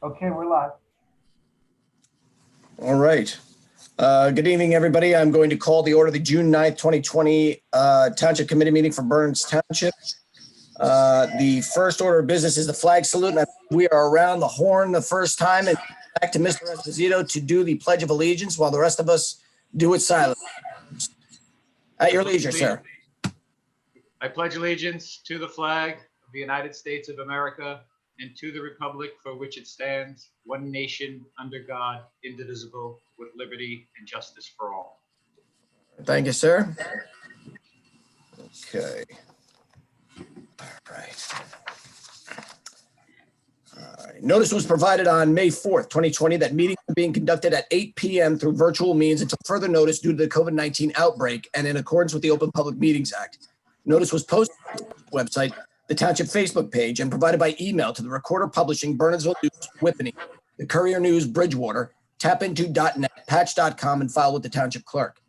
Okay, we're live. All right. Good evening, everybody. I'm going to call the order of the June 9th, 2020 Township Committee meeting for Burns Township. The first order of business is the flag salute. And we are around the horn the first time, and back to Mr. Esposito to do the Pledge of Allegiance while the rest of us do it silently. At your leisure, sir. I pledge allegiance to the flag of the United States of America and to the republic for which it stands, one nation, under God, indivisible, with liberty and justice for all. Thank you, sir. Okay. All right. Notice was provided on May 4th, 2020, that meetings are being conducted at 8 p.m. through virtual means until further notice due to the COVID-19 outbreak and in accordance with the Open Public Meetings Act. Notice was posted on the website, the Township Facebook page, and provided by email to the Recorder Publishing, Burnsville News, Whippany, the Courier News, Bridgewater, tapinto.net, patch.com, and filed with the Township Clerk.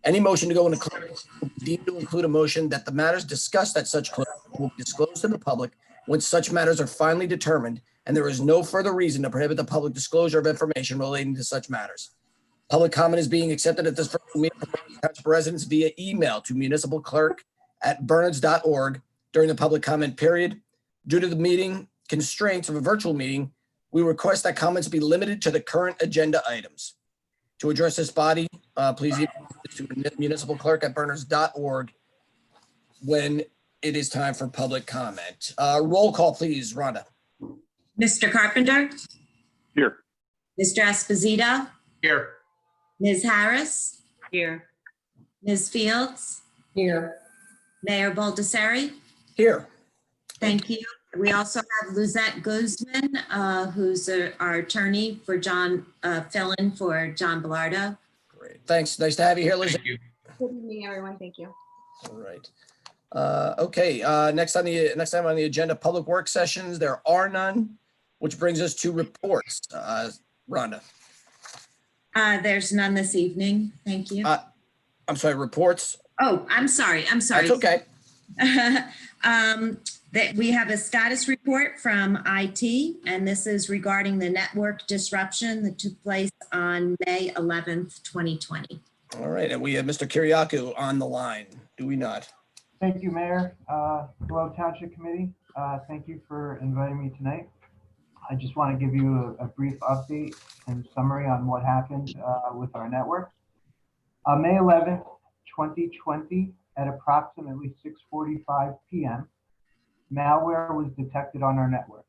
Any motion to go into closed will be deemed to include a motion that the matters discussed at such closed will be disclosed to the public when such matters are finally determined, and there is no further reason to prohibit the public disclosure of information relating to such matters. Public comment is being accepted at this first meeting from Township residents via email to municipalclerk@bernards.org during the public comment period. Due to the meeting constraints of a virtual meeting, we request that comments be limited to the current agenda items. To address this body, please email to municipalclerk@bernards.org when it is time for public comment. Roll call, please, Rhonda. Mr. Carpenter? Here. Mr. Esposito? Here. Ms. Harris? Here. Ms. Fields? Here. Mayor Baldessari? Here. Thank you. We also have Lizette Guzman, who's our attorney for fill-in for John Bellardo. Great. Thanks. Nice to have you here, Liz. Thank you. Good evening, everyone. Thank you. All right. Okay. Next time on the agenda, public work sessions. There are none, which brings us to reports. Rhonda. There's none this evening. Thank you. I'm sorry. Reports. Oh, I'm sorry. That's okay. That we have a status report from IT, and this is regarding the network disruption that took place on May 11th, 2020. All right. And we have Mr. Kiriakou on the line. Do we not? Thank you, Mayor. Hello, Township Committee. Thank you for inviting me tonight. I just want to give you a brief update and summary on what happened with our network. On May 11th, 2020, at approximately 6:45 p.m., malware was detected on our network.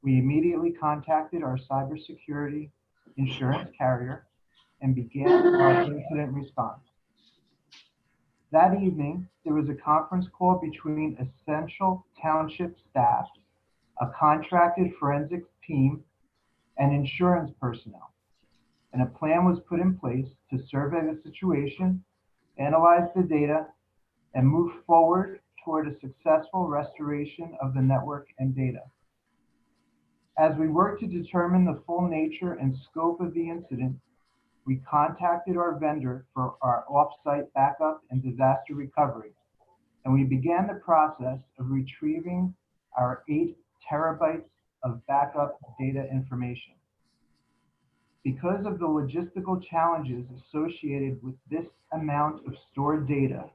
We immediately contacted our cybersecurity insurance carrier and began our incident response. That evening, there was a conference call between essential township staff, a contracted forensics team, and insurance personnel. And a plan was put in place to survey the situation, analyze the data, and move forward toward a successful restoration of the network and data. As we worked to determine the full nature and scope of the incident, we contacted our vendor for our off-site backup and disaster recovery, and we began the process of retrieving our 8 terabytes of backup data information. Because of the logistical challenges associated with this amount of stored data,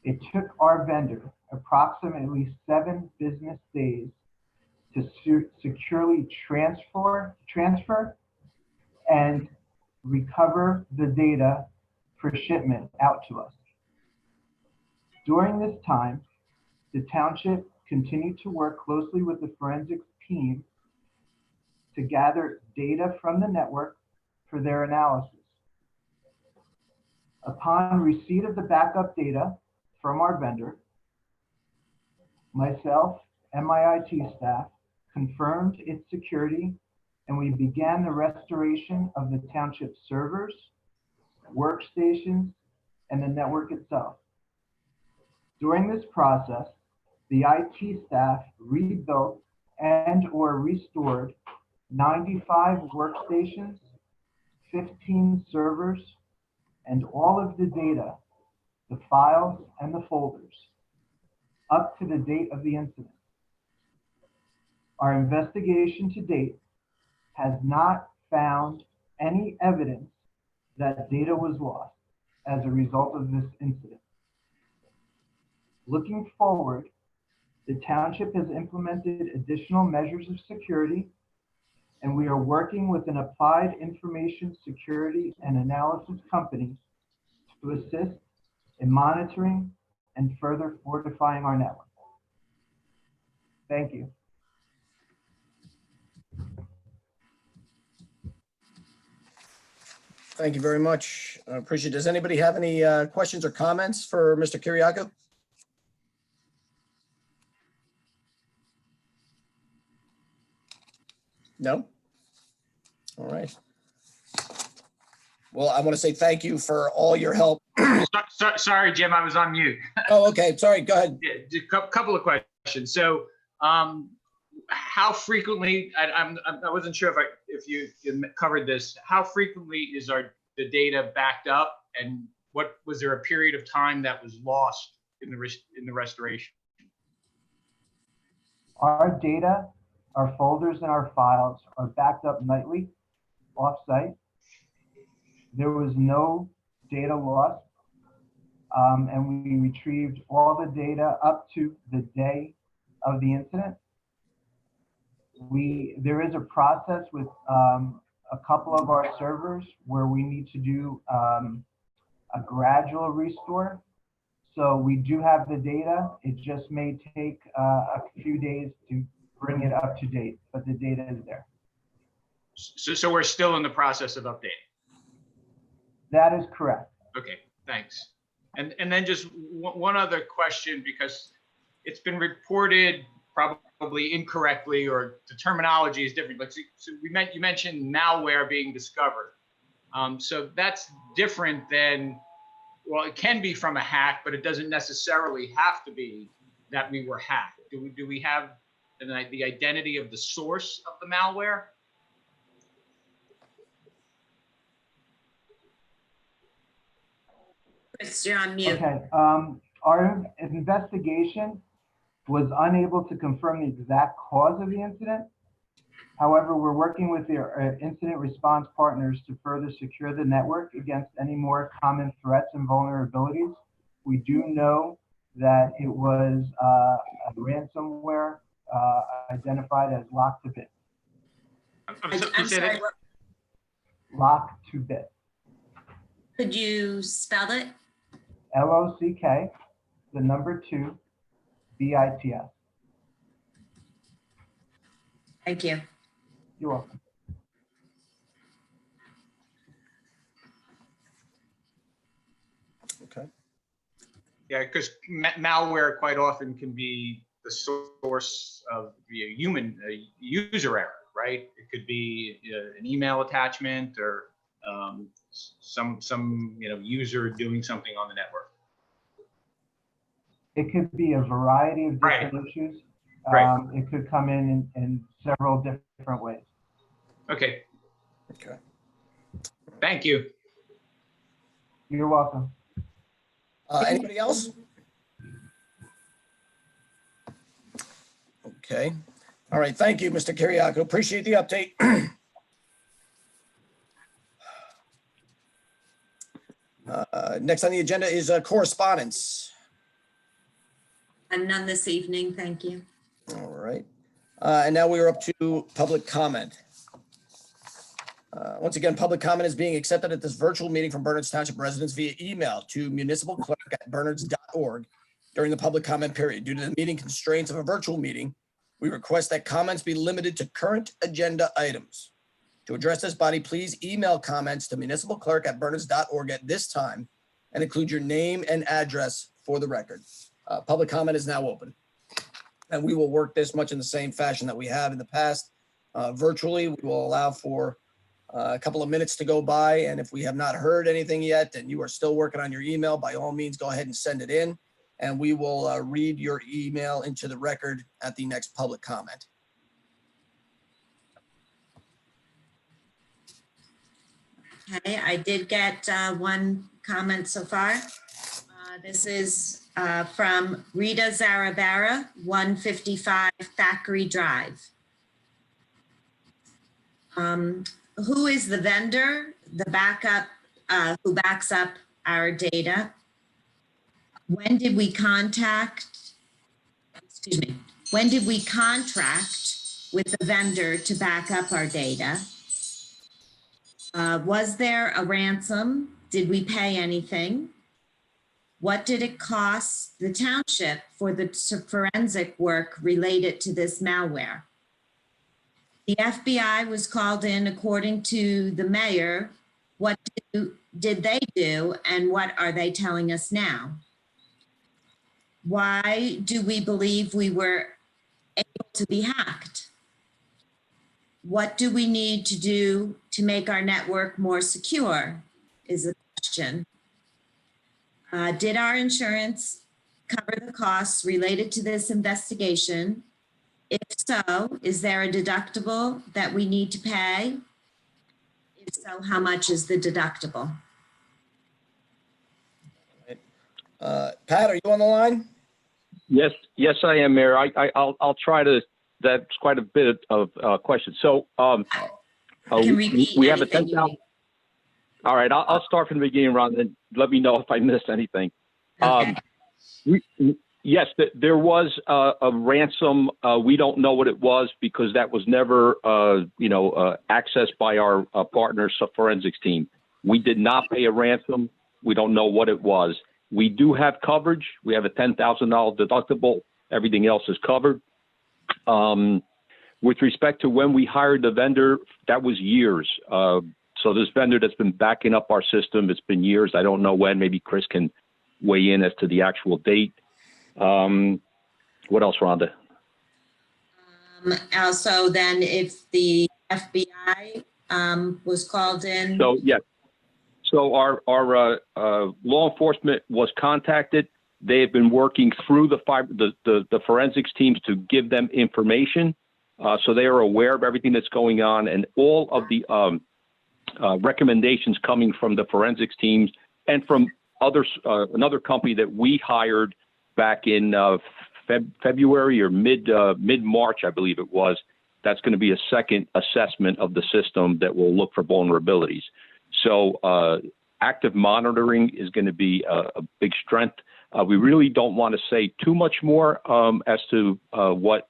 it took our vendor approximately 7 business days to securely transfer and recover the data for shipment out to us. During this time, the township continued to work closely with the forensics team to gather data from the network for their analysis. Upon receipt of the backup data from our vendor, myself and my IT staff confirmed its security, and we began the restoration of the township servers, workstations, and the network itself. During this process, the IT staff rebuilt and/or restored 95 workstations, 15 servers, and all of the data, the files and the folders, up to the date of the incident. Our investigation to date has not found any evidence that data was lost as a result of this incident. Looking forward, the township has implemented additional measures of security, and we are working with an applied information security and analysis company to assist in monitoring and further fortifying our network. Thank you. Thank you very much. I appreciate it. Does anybody have any questions or comments for Mr. Kiriakou? No? All right. Well, I want to say thank you for all your help. Sorry, Jim, I was on mute. Oh, okay. Sorry. Go ahead. Yeah, a couple of questions. So, how frequently? I wasn't sure if you covered this. How frequently is the data backed up, and what was there a period of time that was lost in the restoration? Our data, our folders, and our files are backed up nightly off-site. There was no data loss, and we retrieved all the data up to the day of the incident. There is a process with a couple of our servers where we need to do a gradual restore. So we do have the data. It just may take a few days to bring it up to date, but the data is there. So we're still in the process of updating. That is correct. Okay, thanks. And then just one other question, because it's been reported probably incorrectly, or the terminology is different. But so you mentioned malware being discovered. So that's different than, well, it can be from a hack, but it doesn't necessarily have to be that we were hacked. Do we have the identity of the source of the malware? Chris, you're on mute. Okay. Our investigation was unable to confirm the exact cause of the incident. However, we're working with the incident response partners to further secure the network against any more common threats and vulnerabilities. We do know that it was a ransomware identified as Lock to Bit. I'm sorry, Lock to Bit. could you spell it? LOCK, the number 2, BITS. Thank you. You're welcome. Okay. Yeah, because malware quite often can be the source of human user error, right? It could be an email attachment, or some user doing something on the network. It could be a variety of different issues. Right. It could come in several different ways. Okay. Okay. Thank you. You're welcome. Anybody else? Okay. All right. Thank you, Mr. Kiriakou. Appreciate the update. Next on the agenda is correspondence. And none this evening, thank you. All right. And now we are up to public comment. Once again, public comment is being accepted at this virtual meeting from Bernards Township residents via email to municipalclerk@bernards.org during the public comment period. Due to the meeting constraints of a virtual meeting, we request that comments be limited to current agenda items. To address this body, please email comments to municipalclerk@bernards.org at this time and include your name and address for the record. Public comment is now open. And we will work this much in the same fashion that we have in the past. Virtually, we will allow for a couple of minutes to go by. And if we have not heard anything yet and you are still working on your email, by all means, go ahead and send it in. And we will read your email into the record at the next public comment. Okay, I did get one comment so far. This is from Rita Zarabara, 155 Thackeray Drive. Who is the vendor, the backup, who backs up our data? When did we contract with the vendor to back up our data? Was there a ransom? Did we pay anything? What did it cost the township for the forensic work related to this malware? The FBI was called in according to the mayor. What did they do, and what are they telling us now? Why do we believe we were able to be hacked? What do we need to do to make our network more secure is the question. Did our insurance cover the costs related to this investigation? If so, is there a deductible that we need to pay? If so, how much is the deductible? Pat, are you on the line? Yes, I am, Mayor. I'll try to. That's quite a bit of questions. So, I can repeat we have a anything you 10,000. need. All right, I'll start from the beginning, Ron, and let me know if I missed anything. Okay. Yes, there was a ransom. We don't know what it was because that was never, accessed by our partners, forensics team. We did not pay a ransom. We don't know what it was. We do have coverage. We have a $10,000 deductible. Everything else is covered. With respect to when we hired the vendor, that was years. So this vendor that's been backing up our system, it's been years. I don't know when. Maybe Chris can weigh in as to the actual date. What else, Rhonda? Also, then if the FBI was called in. So, yeah. So our law enforcement was contacted. They have been working through the forensics teams to give them information. So they are aware of everything that's going on, and all of the recommendations coming from the forensics teams and from another company that we hired back in February or mid-March, I believe it was. That's going to be a second assessment of the system that will look for vulnerabilities. So active monitoring is going to be a big strength. We really don't want to say too much more as to what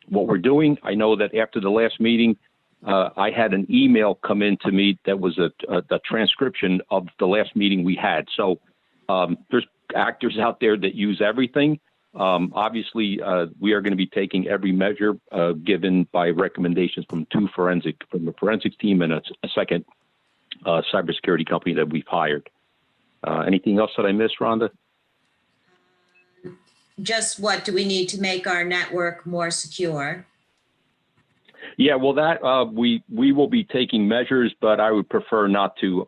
we're doing. I know that after the last meeting, I had an email come in to me that was a transcription of the last meeting we had. So there's actors out there that use everything. Obviously, we are going to be taking every measure given by recommendations from the forensics team and a second cybersecurity company that we've hired. Anything else that I missed, Rhonda? Just what do we need to make our network more secure? Yeah, well, that we will be taking measures, but I would prefer not to,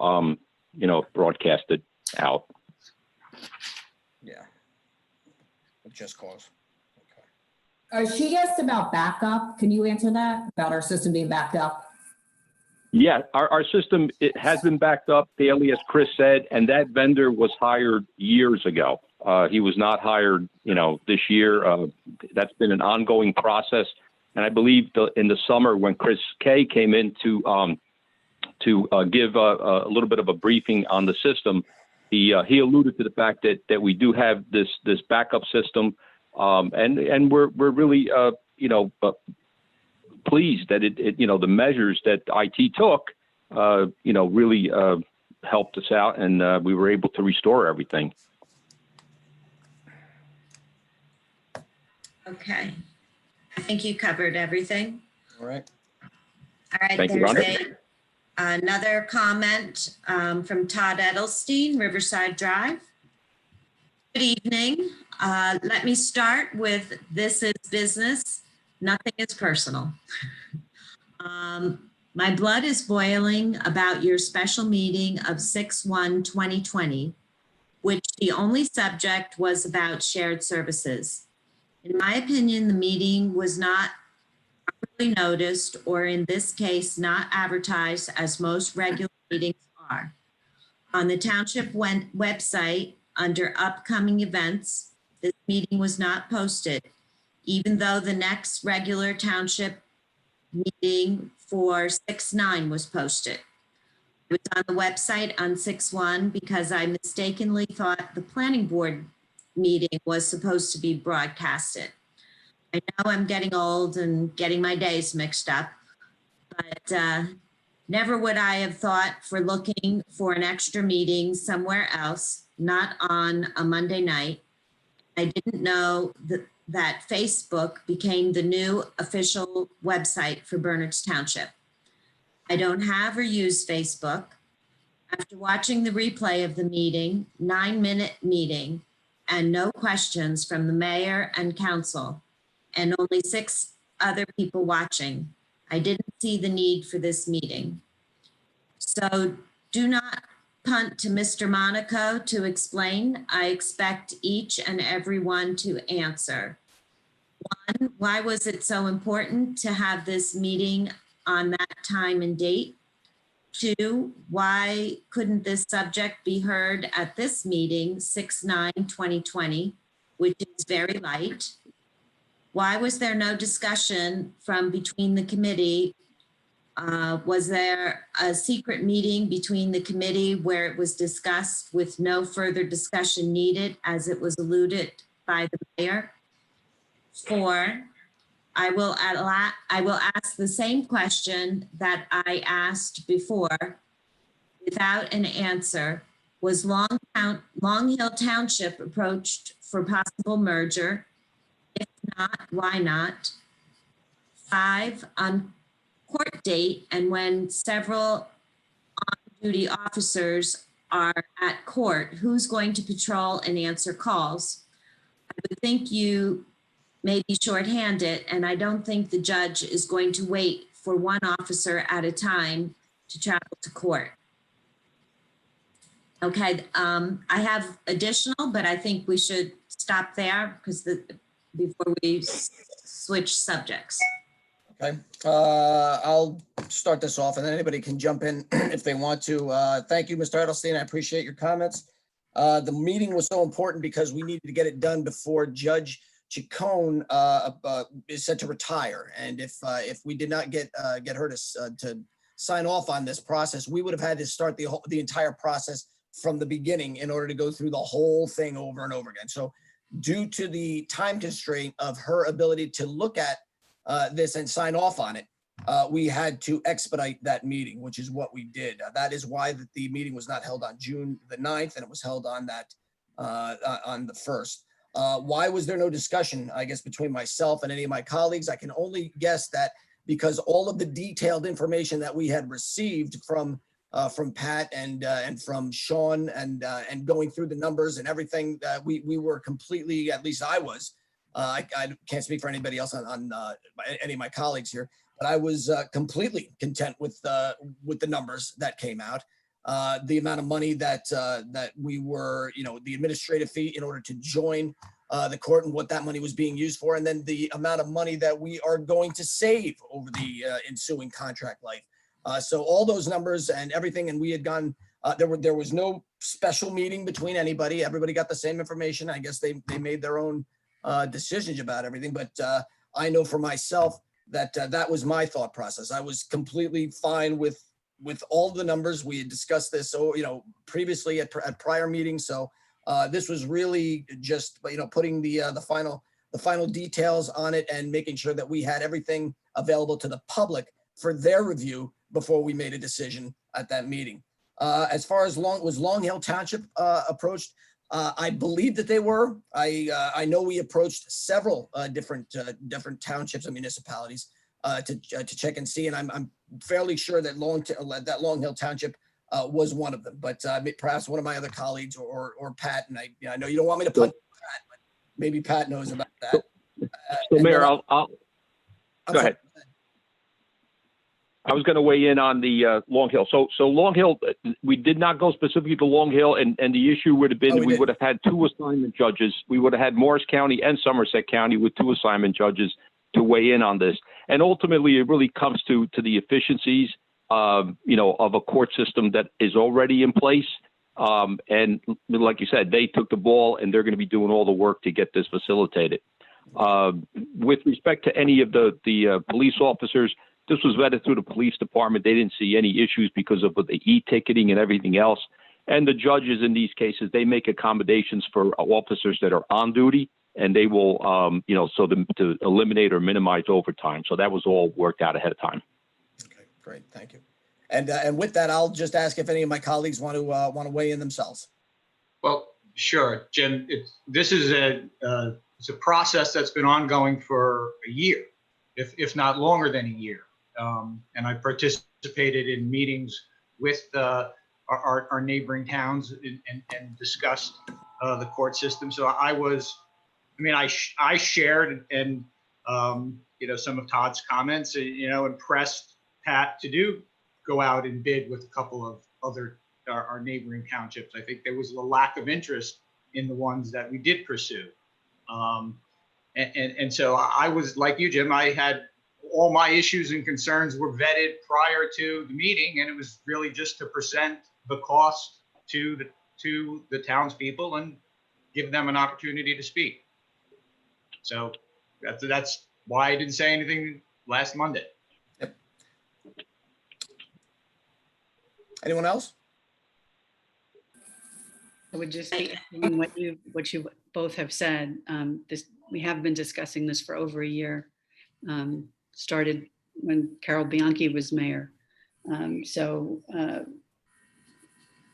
broadcast it out. Yeah. Just cause. Okay. She asked about backup. Can you answer that, about our system being backed up? Yeah, our system, it has been backed up daily, as Chris said, and that vendor was hired years ago. He was not hired, this year. That's been an ongoing process. And I believe in the summer when Chris Kay came in to give a little bit of a briefing on the system, he alluded to the fact that we do have this backup system, and we're really pleased that it the measures that IT took really helped us out, and we were able to restore everything. Okay. I think you covered everything. All right. All right. Thank you, There's Rhonda. another comment from Todd Edelstein, Riverside Drive. Good evening. Let me start with this is business. Nothing is personal. My blood is boiling about your special meeting of 6/1/2020, which the only subject was about shared services. In my opinion, the meeting was not properly noticed, or in this case, not advertised as most regular meetings are. On the township website, under upcoming events, this meeting was not posted, even though the next regular township meeting for 6/9 was posted. It was on the website on 6/1 because I mistakenly thought the planning board meeting was supposed to be broadcasted. I know I'm getting old and getting my days mixed up, but never would I have thought for looking for an extra meeting somewhere else, not on a Monday night. I didn't know that Facebook became the new official website for Bernards Township. I don't have or use Facebook. After watching the replay of the meeting, 9-minute meeting, and no questions from the mayor and council, and only 6 other people watching, I didn't see the need for this meeting. So do not punt to Mr. Monaco to explain. I expect each and every one to answer. 1, why was it so important to have this meeting on that time and date? 2, why couldn't this subject be heard at this meeting, 6/9/2020, which is very light? Why was there no discussion from between the committee? Was there a secret meeting between the committee where it was discussed with no further discussion needed, as it was alluded by the mayor? 4, I will ask the same question that I asked before without an answer. Was Long Hill Township approached for possible merger? If not, why not? 5, on court date and when several on-duty officers are at court, who's going to patrol and answer calls? I would think you may be shorthanded, and I don't think the judge is going to wait for one officer at a time to travel to court. Okay, I have additional, but I think we should stop there because before we switch subjects. Okay, I'll start this off and then anybody can jump in if they want to. Thank you, Mr. Edelstein. I appreciate your comments. The meeting was so important because we needed to get it done before Judge Chacon is set to retire. And if we did not get her to sign off on this process, we would have had to start the entire process from the beginning in order to go through the whole thing over and over again. So due to the time constraint of her ability to look at this and sign off on it, we had to expedite that meeting, which is what we did. That is why the meeting was not held on June the 9th, and it was held on the 1st. Why was there no discussion, I guess, between myself and any of my colleagues? I can only guess that because all of the detailed information that we had received from Pat and from Sean and going through the numbers and everything, we were completely, at least I was, I can't speak for anybody else on any of my colleagues here, but I was completely content with the numbers that came out. The amount of money that we were, the administrative fee in order to join the court and what that money was being used for, and then the amount of money that we are going to save over the ensuing contract life. So all those numbers and everything, and we had gone, there was no special meeting between anybody. Everybody got the same information. I guess they made their own decisions about everything, but I know for myself that that was my thought process. I was completely fine with all the numbers. We had discussed this, so previously at prior meetings. So this was really just putting the final details on it and making sure that we had everything available to the public for their review before we made a decision at that meeting. As far as Long Hill Township approached, I believe that they were. I know we approached several different townships and municipalities to check and see, and I'm fairly sure that Long Hill Township was one of them. But perhaps one of my other colleagues or Pat, and I know you don't want me to punt Pat, but maybe Pat knows about that. So Mayor, I'll go ahead. I was going to weigh in on the Long Hill. So Long Hill, we did not go specifically to Long Hill, and the issue would have been we would have had 2 assignment judges. We would have had Morris County and Somerset County with 2 assignment judges to weigh in on this. And ultimately, it really comes to the efficiencies of a court system that is already in place. And like you said, they took the ball, and they're going to be doing all the work to get this facilitated. With respect to any of the police officers, This was vetted through the police department. They didn't see any issues because of the e-ticketing and everything else. And the judges in these cases, they make accommodations for officers that are on duty, and they will, to eliminate or minimize overtime. So that was all worked out ahead of time. Okay, great, thank you. And with that, I'll just ask if any of my colleagues want to weigh in themselves. Well, sure, Jim. This is it's a process that's been ongoing for a year, if not longer than a year. And I participated in meetings with our neighboring towns and discussed the court system. So I shared and some of Todd's comments, and pressed Pat to go out and bid with a couple of other our neighboring townships. I think there was a lack of interest in the ones that we did pursue. And so I was like you, Jim. I had all my issues and concerns were vetted prior to the meeting, and it was really just to present the cost to the townspeople and give them an opportunity to speak. So that's why I didn't say anything last Monday. Yep. Anyone else? I would just be echoing what you both have said. We have been discussing this for over a year. Started when Carol Bianchi was mayor. And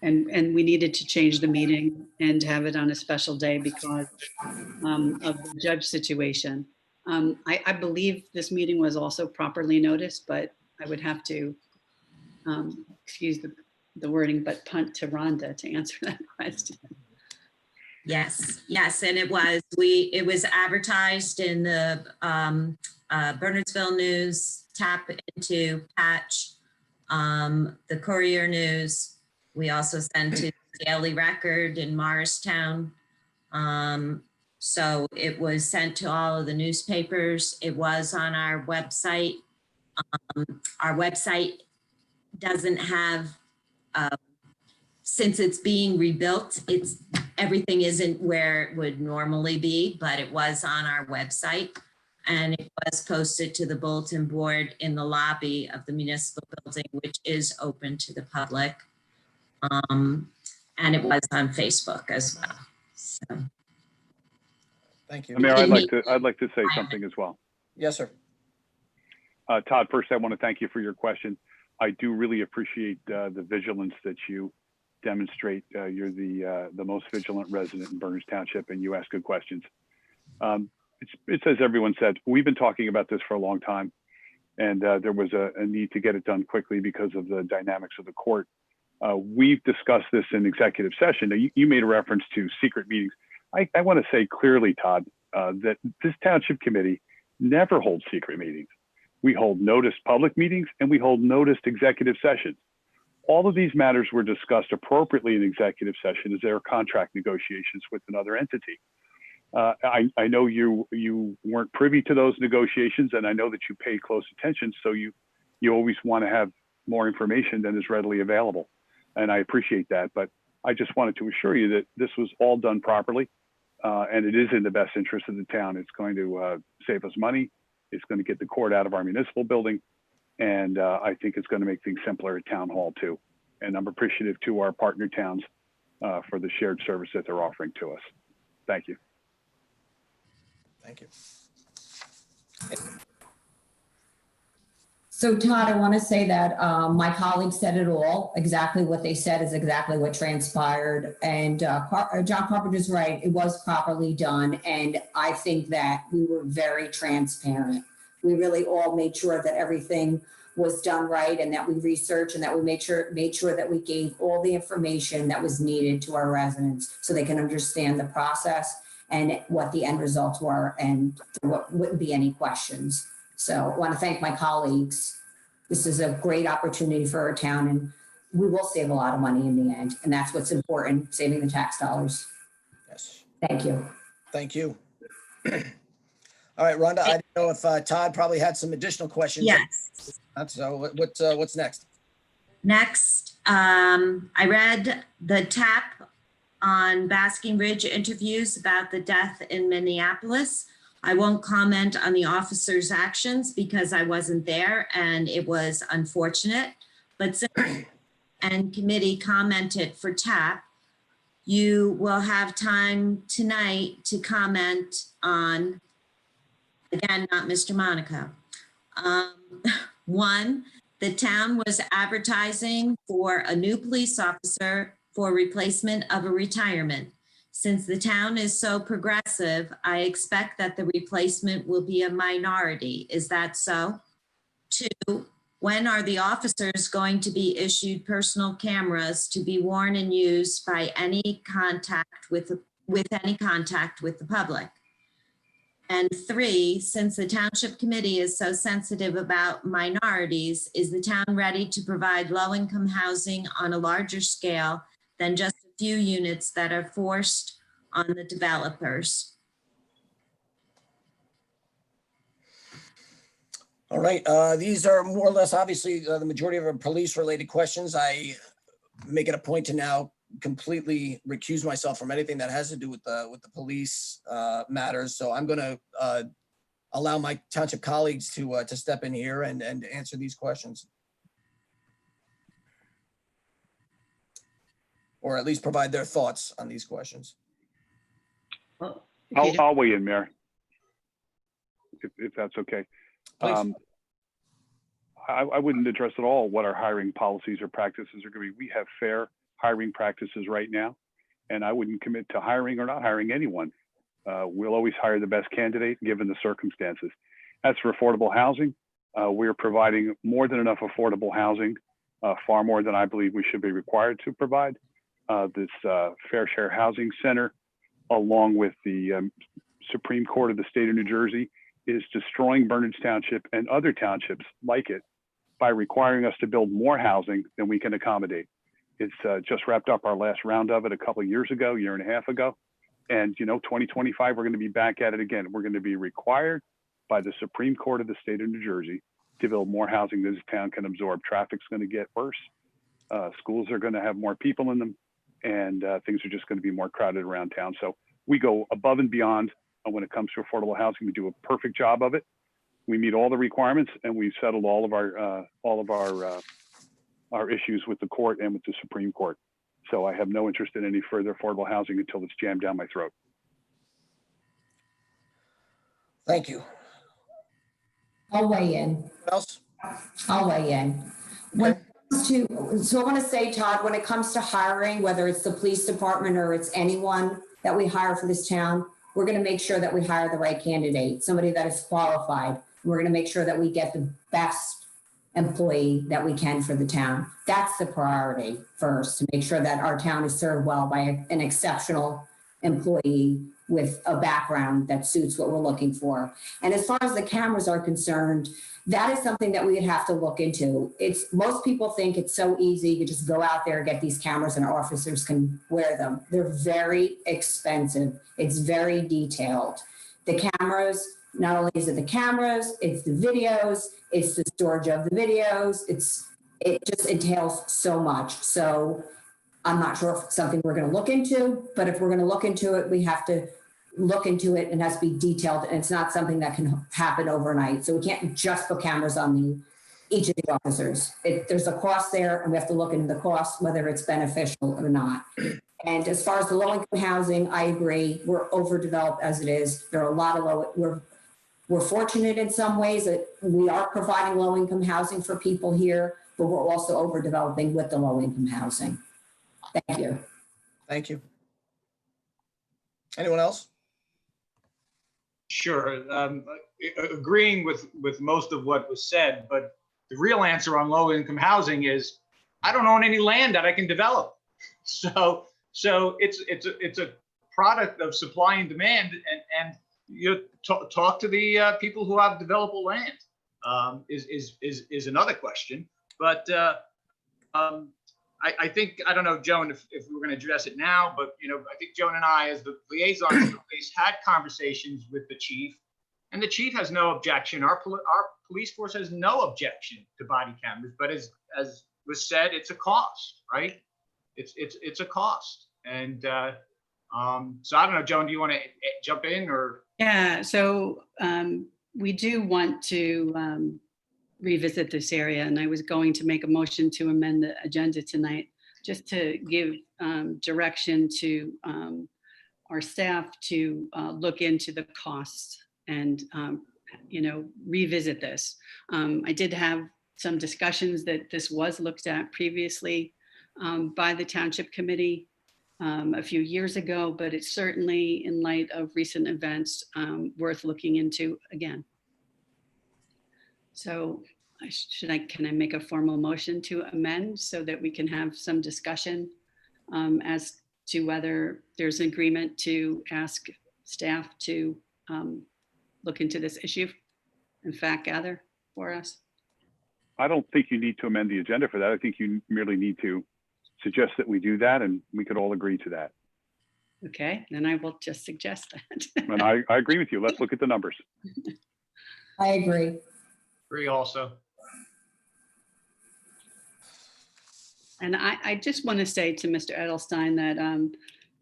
we needed to change the meeting and have it on a special day because of the judge situation. I believe this meeting was also properly noticed, but I would have to, excuse the wording, but punt to Rhonda to answer that question. Yes, and it was advertised in the Bernardsville News, Tap Into, Patch, the Courier News. We also sent to the Daily Record in Morristown. So it was sent to all of the newspapers. It was on our website. Our website doesn't have, since it's being rebuilt, everything isn't where it would normally be, but it was on our website. And it was posted to the bulletin board in the lobby of the municipal building, which is open to the public. And it was on Facebook as well. So. Thank you. Mayor, I'd like to say something as well. Yes, sir. Todd, first, I want to thank you for your question. I do really appreciate the vigilance that you demonstrate. You're the most vigilant resident in Berners Township, and you ask good questions. It's as everyone said, we've been talking about this for a long time, and there was a need to get it done quickly because of the dynamics of the court. We've discussed this in executive session. Now, you made a reference to secret meetings. I want to say clearly, Todd, that this township committee never holds secret meetings. We hold noticed public meetings and we hold noticed executive sessions. All of these matters were discussed appropriately in executive session as there are contract negotiations with another entity. I know you weren't privy to those negotiations, and I know that you paid close attention, so you always want to have more information than is readily available. And I appreciate that, but I just wanted to assure you that this was all done properly, and it is in the best interest of the town. It's going to save us money. It's going to get the court out of our municipal building, and I think it's going to make things simpler at Town Hall too. And I'm appreciative to our partner towns for the shared service that they're offering to us. Thank you. Thank you. So Todd, I want to say that my colleagues said it all. Exactly what they said is exactly what transpired. And John Carpenter's right. It was properly done. And I think that we were very transparent. We really all made sure that everything was done right and that we researched and that we made sure that we gave all the information that was needed to our residents so they can understand the process and what the end results were and what wouldn't be any questions. So I want to thank my colleagues. This is a great opportunity for our town, and we will save a lot of money in the end. And that's what's important, saving the tax dollars. Yes. Thank you. Thank you. All right, Rhonda, I didn't know if Todd probably had some additional questions. Yes. So what's next? Next, I read the TAP on Basking Ridge interviews about the death in Minneapolis. I won't comment on the officer's actions because I wasn't there and it was unfortunate. But since and committee commented for TAP, you will have time tonight to comment on, again, not Mr. Monaco. One, the town was advertising for a new police officer for replacement of a retirement. Since the town is so progressive, I expect that the replacement will be a minority. Is that so? Two, when are the officers going to be issued personal cameras to be worn and used by any contact with any contact with the public? And three, since the Township Committee is so sensitive about minorities, is the town ready to provide low-income housing on a larger scale than just a few units that are forced on the developers? All right, these are more or less obviously the majority of our police-related questions. I make it a point to now completely recuse myself from anything that has to do with the police matters. So I'm going to allow my township colleagues to step in here and answer these questions, or at least provide their thoughts on these questions. Well, if you don't- I'll weigh in, Mayor, if that's okay. Please. I wouldn't address at all what our hiring policies or practices are going to be. We have fair hiring practices right now, and I wouldn't commit to hiring or not hiring anyone. We'll always hire the best candidate given the circumstances. As for affordable housing, we're providing more than enough affordable housing, far more than I believe we should be required to provide. This Fair Share Housing Center, along with the Supreme Court of the state of New Jersey, is destroying Bernards Township and other townships like it by requiring us to build more housing than we can accommodate. It's just wrapped up our last round of it a couple of years ago, year and a half ago. And, 2025, we're going to be back at it again. We're going to be required by the Supreme Court of the state of New Jersey to build more housing than this town can absorb. Traffic's going to get worse. Schools are going to have more people in them, and things are just going to be more crowded around town. So we go above and beyond when it comes to affordable housing. We do a perfect job of it. We meet all the requirements, and we've settled all of our issues with the court and with the Supreme Court. So I have no interest in any further affordable housing until it's jammed down my throat. Thank you. I'll weigh in. What else? I'll weigh in. When it comes to, so I want to say, Todd, when it comes to hiring, whether it's the police department or it's anyone that we hire for this town, we're going to make sure that we hire the right candidate, somebody that is qualified. We're going to make sure that we get the best employee that we can for the town. That's the priority first, to make sure that our town is served well by an exceptional employee with a background that suits what we're looking for. And as far as the cameras are concerned, that is something that we would have to look into. Most people think it's so easy to just go out there and get these cameras and our officers can wear them. They're very expensive. It's very detailed. The cameras, not only is it the cameras, it's the videos, it's the storage of the videos. It just entails so much. So I'm not sure if it's something we're going to look into, but if we're going to look into it, we have to look into it and it has to be detailed, and it's not something that can happen overnight. So we can't just put cameras on each of the officers. There's a cost there, and we have to look into the cost, whether it's beneficial or not. And as far as the low-income housing, I agree. We're overdeveloped as it is. There are a lot of we're fortunate in some ways that we are providing low-income housing for people here, but we're also overdeveloping with the low-income housing. Thank you. Thank you. Anyone else? Sure. Agreeing with most of what was said, but the real answer on low-income housing is I don't own any land that I can develop. So it's a product of supply and demand, and you talk to the people who have developable land is another question. But I think, I don't know, Joan, if we're going to address it now, but I think Joan and I, as the liaisons to the police, had conversations with the chief, and the chief has no objection. Our police force has no objection to body cameras, but as was said, it's a cost, right? It's a cost, and so I don't know, Joan, do you want to jump in or? Yeah, so we do want to revisit this area, and I was going to make a motion to amend the agenda tonight, just to give direction to our staff to look into the costs and, revisit this. I did have some discussions that this was looked at previously by the Township Committee a few years ago, but it's certainly, in light of recent events, worth looking into again. So can I make a formal motion to amend so that we can have some discussion as to whether there's an agreement to ask staff to look into this issue and fact gather for us? I don't think you need to amend the agenda for that. I think you merely need to suggest that we do that, and we could all agree to that. Okay, then I will just suggest that. And I agree with you. Let's look at the numbers. I agree. Agree also. And I just want to say to Mr. Edelstein that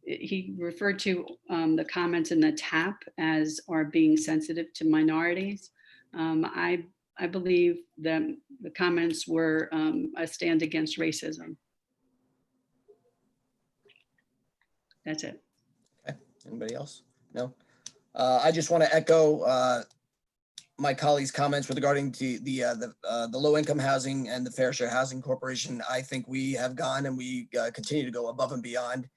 he referred to the comments in the TAP as are being sensitive to minorities. I believe that the comments were a stand against racism. That's it. Okay. Anybody else? No. I just want to echo my colleagues' comments regarding to the low-income housing and the Fair Share Housing Corporation. I think we have gone and we continue to go above and beyond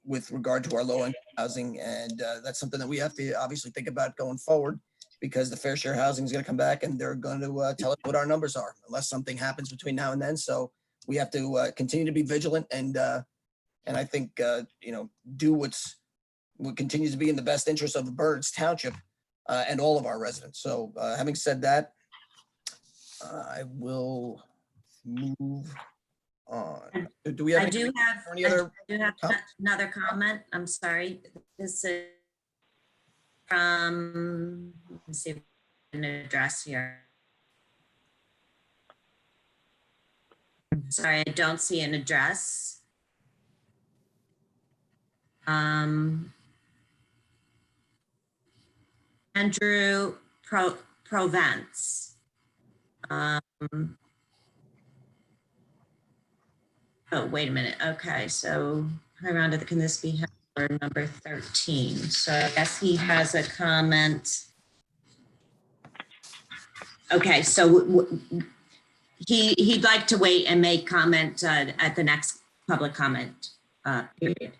with regard to our low-income housing, and that's something that we have to obviously think about going forward, because the Fair Share Housing is going to come back and they're going to tell us what our numbers are, unless something happens between now and then. So we have to continue to be vigilant and I think do what continues to be in the best interest of Berners Township and all of our residents. So having said that, I will move on. Do we have I do have any other comments? another comment. I'm sorry. This is from, let's see if I can address here. Sorry, I don't see an address. Andrew Provence. Oh, wait a minute. Okay, so hi Rhonda, can this be for number 13? So I guess he has a comment. Okay, so he'd like to wait and make comment at the next public comment period.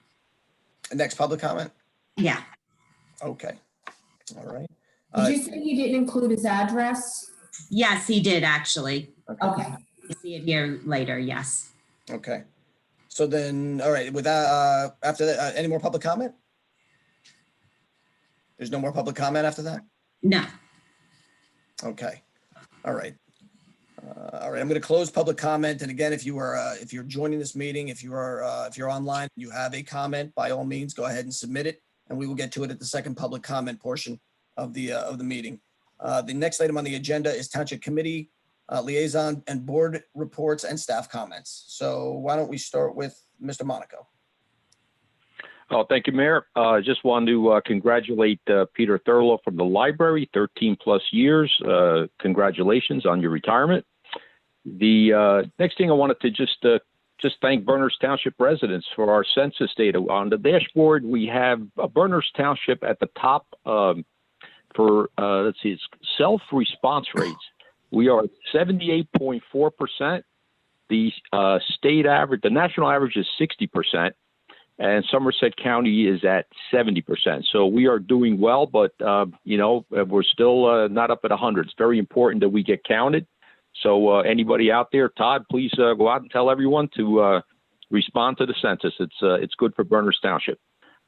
Next public comment? Yeah. Okay. All right. Did you say you didn't include his address? Yes, he did actually. Okay. You see it here later. Yes. Okay. So then, all right, with that, after that, any more public comment? There's no more public comment after that? No. Okay. All right. All right, I'm going to close public comment. And again, if you're joining this meeting, if you're online, you have a comment, by all means, go ahead and submit it, and we will get to it at the second public comment portion of the meeting. The next item on the agenda is Township Committee liaison and board reports and staff comments. So why don't we start with Mr. Monaco? Oh, thank you, Mayor. Just wanted to congratulate Peter Thurlow from the library, 13 plus years. Congratulations on your retirement. The next thing I wanted to just thank Berners Township residents for our census data. On the dashboard, we have Berners Township at the top for, let's see, it's self-response rates. We are at 78.4%. The state average, the national average is 60%. And Somerset County is at 70%. So we are doing well, but, we're still not up at 100. It's very important that we get counted. So anybody out there, Todd, please go out and tell everyone to respond to the census. It's good for Berners Township.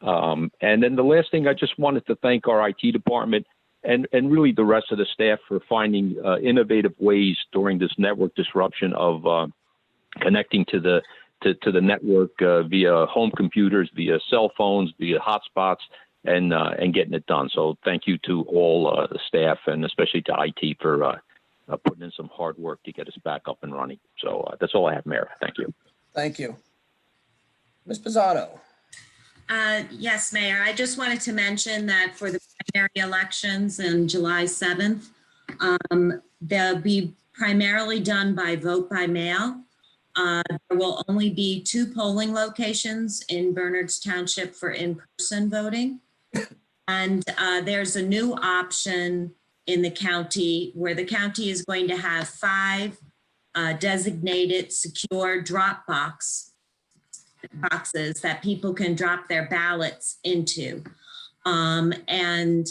And then the last thing, I just wanted to thank our IT department and really the rest of the staff for finding innovative ways during this network disruption of connecting to the network via home computers, via cell phones, via hotspots, and getting it done. So thank you to all the staff and especially to IT for putting in some hard work to get us back up and running. So that's all I have, Mayor. Thank you. Thank you. Ms. Pisano. Yes, Mayor. I just wanted to mention that for the primary elections on July 7th. They'll be primarily done by vote by mail. There will only be 2 polling locations in Bernards Township for in-person voting. And there's a new option in the county where the county is going to have 5 designated secure drop boxes that people can drop their ballots into. And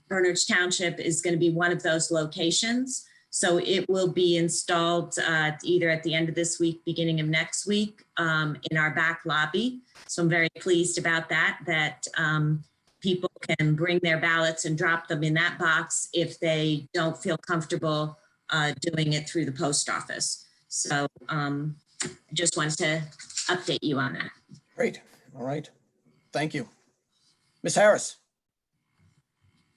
Bernards Township is going to be one of those locations. So it will be installed either at the end of this week, beginning of next week, in our back lobby. So I'm very pleased about that people can bring their ballots and drop them in that box if they don't feel comfortable doing it through the post office. So just wanted to update you on that. Great. All right. Thank you. Ms. Harris.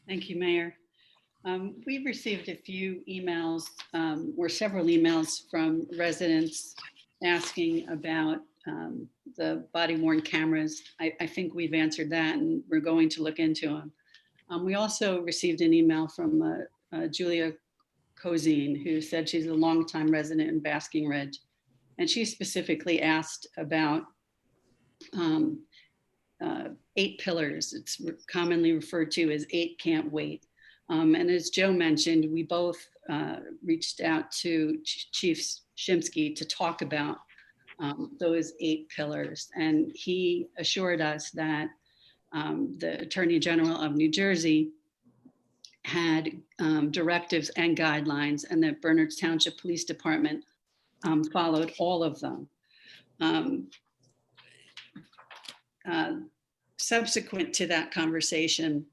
Thank you, Mayor. We've received a few emails or several emails from residents asking about the body worn cameras. I think we've answered that and we're going to look into them. We also received an email from Julia Cozine, who said she's a longtime resident in Basking Ridge. And she specifically asked about 8 pillars. It's commonly referred to as 8 can't wait. And as Joe mentioned, we both reached out to Chief Shimsky to talk about those 8 pillars. And he assured us that the Attorney General of New Jersey had directives and guidelines, and that Bernards Township Police Department followed all of them. Subsequent to that conversation,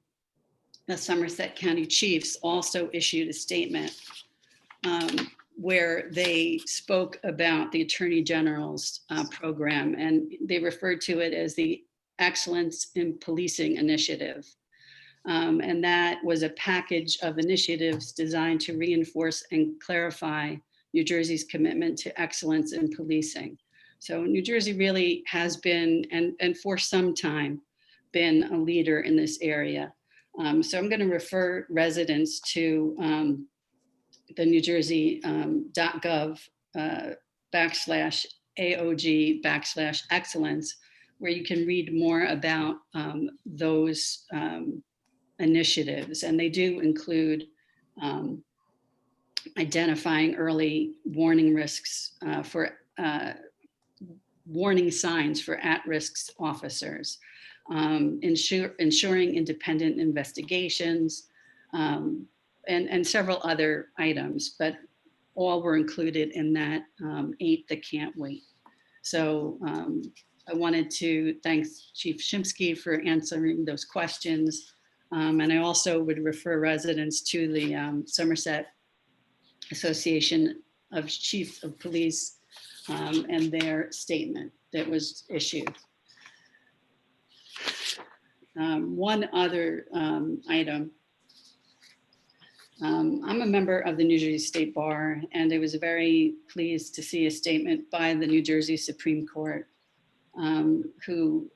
the Somerset County Chiefs also issued a statement where they spoke about the Attorney General's program, and they referred to it as the Excellence in Policing Initiative. And that was a package of initiatives designed to reinforce and clarify New Jersey's commitment to excellence in policing. So New Jersey really has been, and for some time, been a leader in this area. So I'm going to refer residents to the New Jersey.gov /AOG/excellence, where you can read more about those initiatives. And they do include identifying early warning risks warning signs for at-risk officers, ensuring independent investigations, and several other items, but all were included in that 8 that can't wait. So I wanted to thank Chief Shimsky for answering those questions. And I also would refer residents to the Somerset Association of Chiefs of Police and their statement that was issued. One other item. I'm a member of the New Jersey State Bar, and I was very pleased to see a statement by the New Jersey Supreme Court, who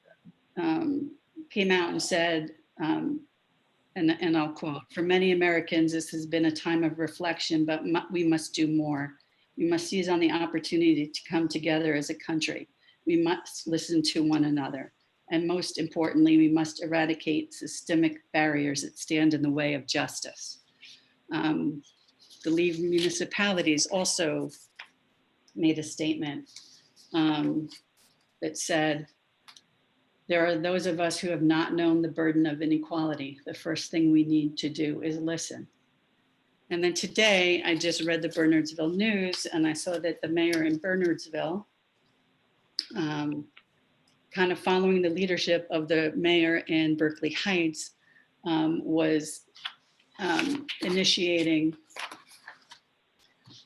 came out and said, and I'll quote, "For many Americans, this has been a time of reflection, but we must do more. We must seize on the opportunity to come together as a country. We must listen to one another. And most importantly, we must eradicate systemic barriers that stand in the way of justice." The League of Municipalities also made a statement that said, "There are those of us who have not known the burden of inequality. The first thing we need to do is listen." And then today, I just read the Bernardsville News, and I saw that the mayor in Bernardsville, kind of following the leadership of the mayor in Berkeley Heights, was initiating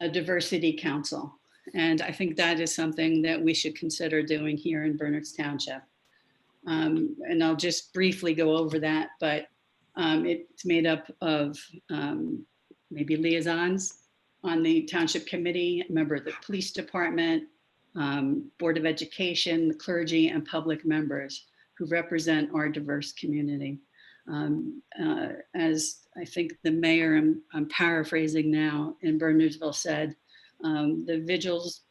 a diversity council. And I think that is something that we should consider doing here in Bernards Township. And I'll just briefly go over that, but it's made up of maybe liaisons on the township committee, a member of the police department, Board of Education, the clergy, and public members who represent our diverse community. As I think the mayor, I'm paraphrasing now, in Bernardsville said, the vigils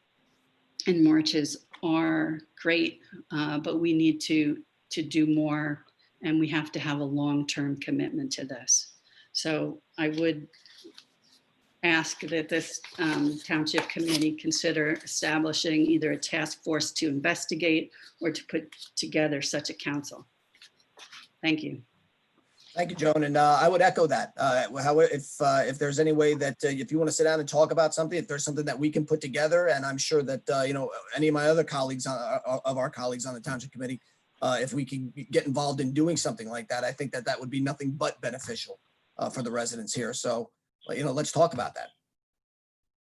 and marches are great, but we need to do more, and we have to have a long-term commitment to this. So I would ask that this township committee consider establishing either a task force to investigate or to put together such a council. Thank you. Thank you, Joan. And I would echo that. If there's any way that if you want to sit down and talk about something, if there's something that we can put together, and I'm sure that, any of my other colleagues of our colleagues on the township committee, if we can get involved in doing something like that, I think that that would be nothing but beneficial for the residents here. So, let's talk about that.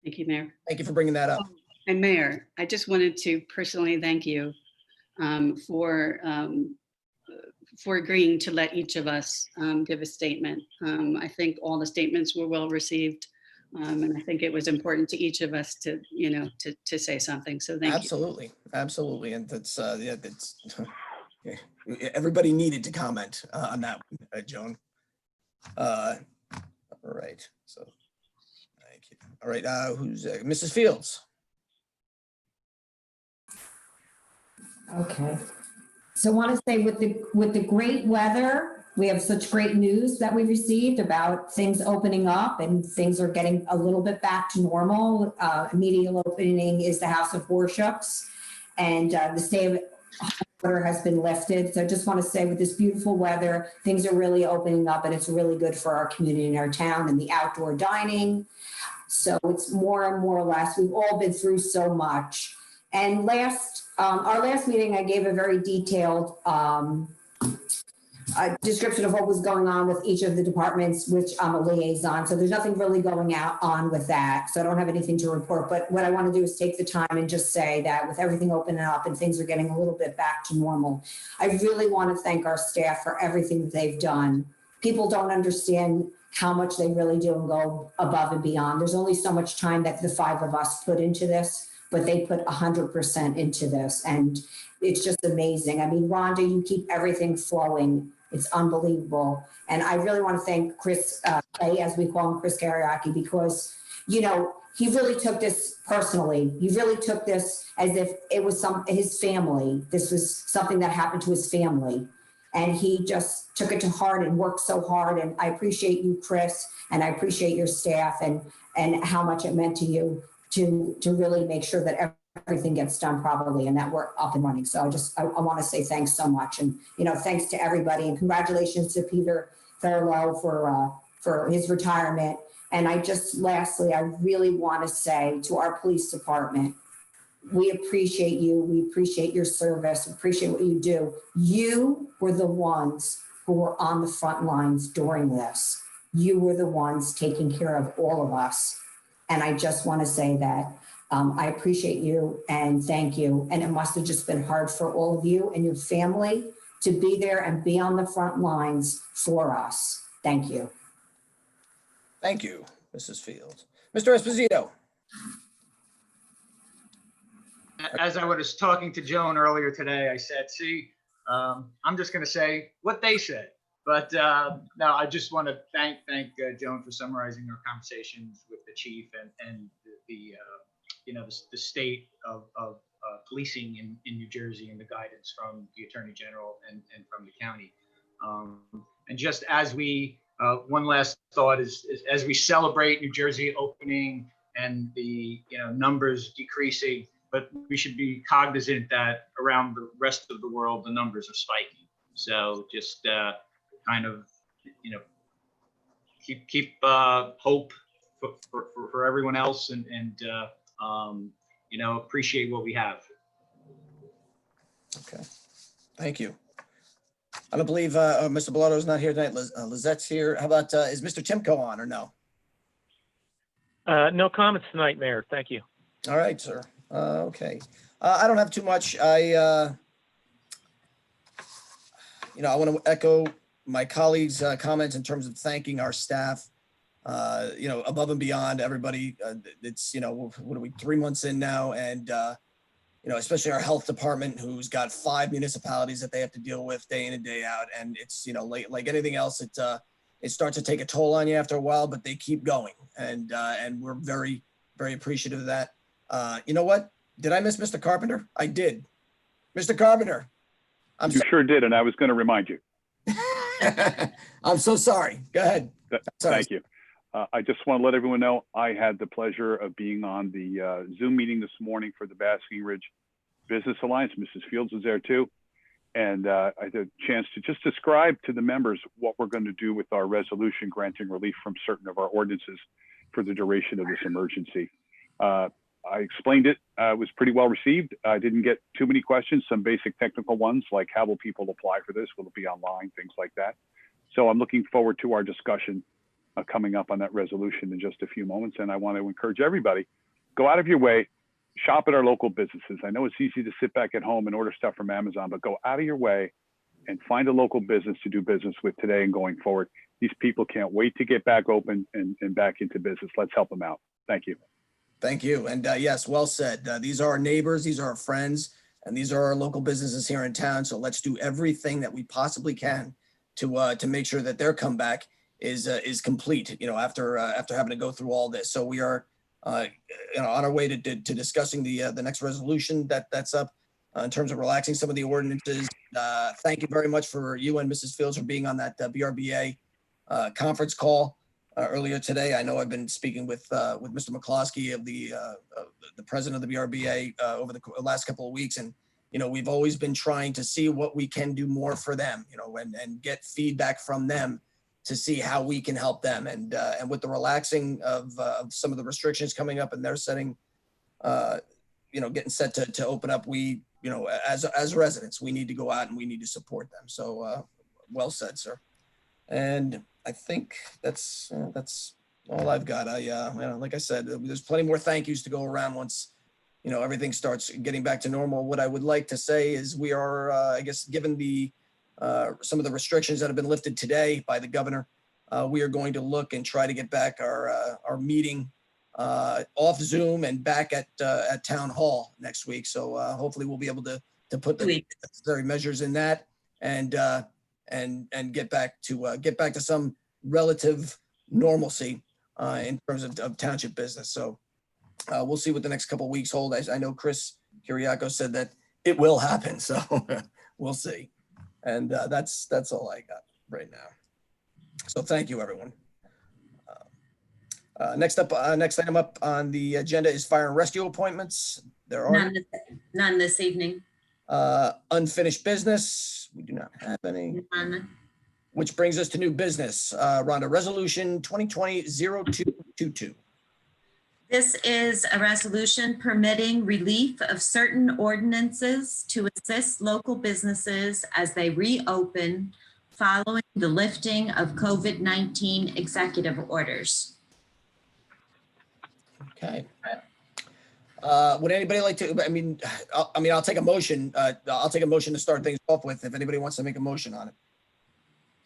Thank you, Mayor. Thank you for bringing that up. And Mayor, I just wanted to personally thank you for agreeing to let each of us give a statement. I think all the statements were well received. And I think it was important to each of us to say something. So thank you. Absolutely. Absolutely. And that's, everybody needed to comment on that one, Joan. All right. So thank you. All right. Who's Mrs. Fields? Okay. So I want to say with the great weather, we have such great news that we received about things opening up and things are getting a little bit back to normal. Immediate opening is the House of Worships, and the stay of order has been lifted. So I just want to say with this beautiful weather, things are really opening up and it's really good for our community and our town and the outdoor dining. So it's more and more or less, we've all been through so much. And our last meeting, I gave a very detailed description of what was going on with each of the departments, which I'm a liaison. So there's nothing really going on with that. So I don't have anything to report. But what I want to do is take the time and just say that with everything opening up and things are getting a little bit back to normal, I really want to thank our staff for everything that they've done. People don't understand how much they really do and go above and beyond. There's only so much time that the five of us put into this, but they put 100% into this. And it's just amazing. I mean, Rhonda, you keep everything flowing. It's unbelievable. And I really want to thank Chris, as we call him, Chris Kariaki, because, he really took this personally. He really took this as if it was his family. This was something that happened to his family. And he just took it to heart and worked so hard. And I appreciate you, Chris, and I appreciate your staff and how much it meant to you to really make sure that everything gets done properly and that we're up and running. So I want to say thanks so much. And, thanks to everybody and congratulations to Peter Thurlow for his retirement. And lastly, I really want to say to our police department, we appreciate you. We appreciate your service. We appreciate what you do. You were the ones who were on the front lines during this. You were the ones taking care of all of us. And I just want to say that I appreciate you and thank you. And it must have just been hard for all of you and your family to be there and be on the front lines for us. Thank you. Thank you, Mrs. Fields. Mr. Esposito. As I was talking to Joan earlier today, I said, I'm just going to say what they said. But no, I just want to thank Joan for summarizing our conversations with the chief and the state of policing in New Jersey and the guidance from the Attorney General and from the county. And just as we, one last thought is as we celebrate New Jersey opening and the numbers decreasing, but we should be cognizant that around the rest of the world the numbers are spiking. So just keep hope for everyone else and appreciate what we have. Okay, thank you. I don't believe Mr. Bellotto's not here tonight. Lizette's here. How about, is Mr. Timko on or no? No comments tonight, Mayor. Thank you. All right, sir. Okay. I don't have too much. I want to echo my colleagues' comments in terms of thanking our staff, above and beyond everybody. It's, what are we, 3 months in now? And, especially our health department, who's got 5 municipalities that they have to deal with day in and day out. And it's, like anything else, it starts to take a toll on you after a while, but they keep going. And we're very, very appreciative of that. You know what? Did I miss Mr. Carpenter? I did. Mr. Carpenter. You sure did, and I was going to remind you. I'm so sorry. Go ahead. Sorry. Thank you. I just want to let everyone know I had the pleasure of being on the Zoom meeting this morning for the Basking Ridge Business Alliance. Mrs. Fields was there too. And I had a chance to just describe to the members what we're going to do with our resolution granting relief from certain of our ordinances for the duration of this emergency. I explained it. It was pretty well received. I didn't get too many questions, some basic technical ones like how will people apply for this? Will it be online? Things like that. So I'm looking forward to our discussion coming up on that resolution in just a few moments. And I want to encourage everybody, go out of your way, shop at our local businesses. I know it's easy to sit back at home and order stuff from Amazon, but go out of your way and find a local business to do business with today and going forward. These people can't wait to get back open and back into business. Let's help them out. Thank you. Thank you. And yes, well said. These are our neighbors, these are our friends, and these are our local businesses here in town. So let's do everything that we possibly can to make sure that their comeback is complete, after having to go through all this. So we are on our way to discussing the next resolution that's up in terms of relaxing some of the ordinances. Thank you very much for you and Mrs. Fields for being on that BRBA conference call earlier today. I know I've been speaking with Mr. McCloskey of the president of the BRBA over the last couple of weeks, and we've always been trying to see what we can do more for them, and get feedback from them to see how we can help them. And with the relaxing of some of the restrictions coming up and they're setting, getting set to open up, we, as residents, we need to go out and we need to support them. So well said, sir. And I think that's all I've got. Like I said, there's plenty more thank yous to go around once, everything starts getting back to normal. What I would like to say is we are, I guess, given the some of the restrictions that have been lifted today by the governor, we are going to look and try to get back our meeting off Zoom and back at Town Hall next week. So hopefully we'll be able to put the necessary measures in that and get back to some relative normalcy in terms of township business. So we'll see what the next couple of weeks hold. I know Chris Kiriakou said that it will happen, so we'll see. And that's all I got right now. So thank you, everyone. Next item up on the agenda is fire and rescue appointments. There are none this evening. Unfinished business. We do not have any. None. Which brings us to new business. Rhonda, resolution 2020-0222. This is a resolution permitting relief of certain ordinances to assist local businesses as they reopen following the lifting of COVID-19 executive orders. Okay. Would anybody like to, I'll take a motion. I'll take a motion to start things off with if anybody wants to make a motion on it.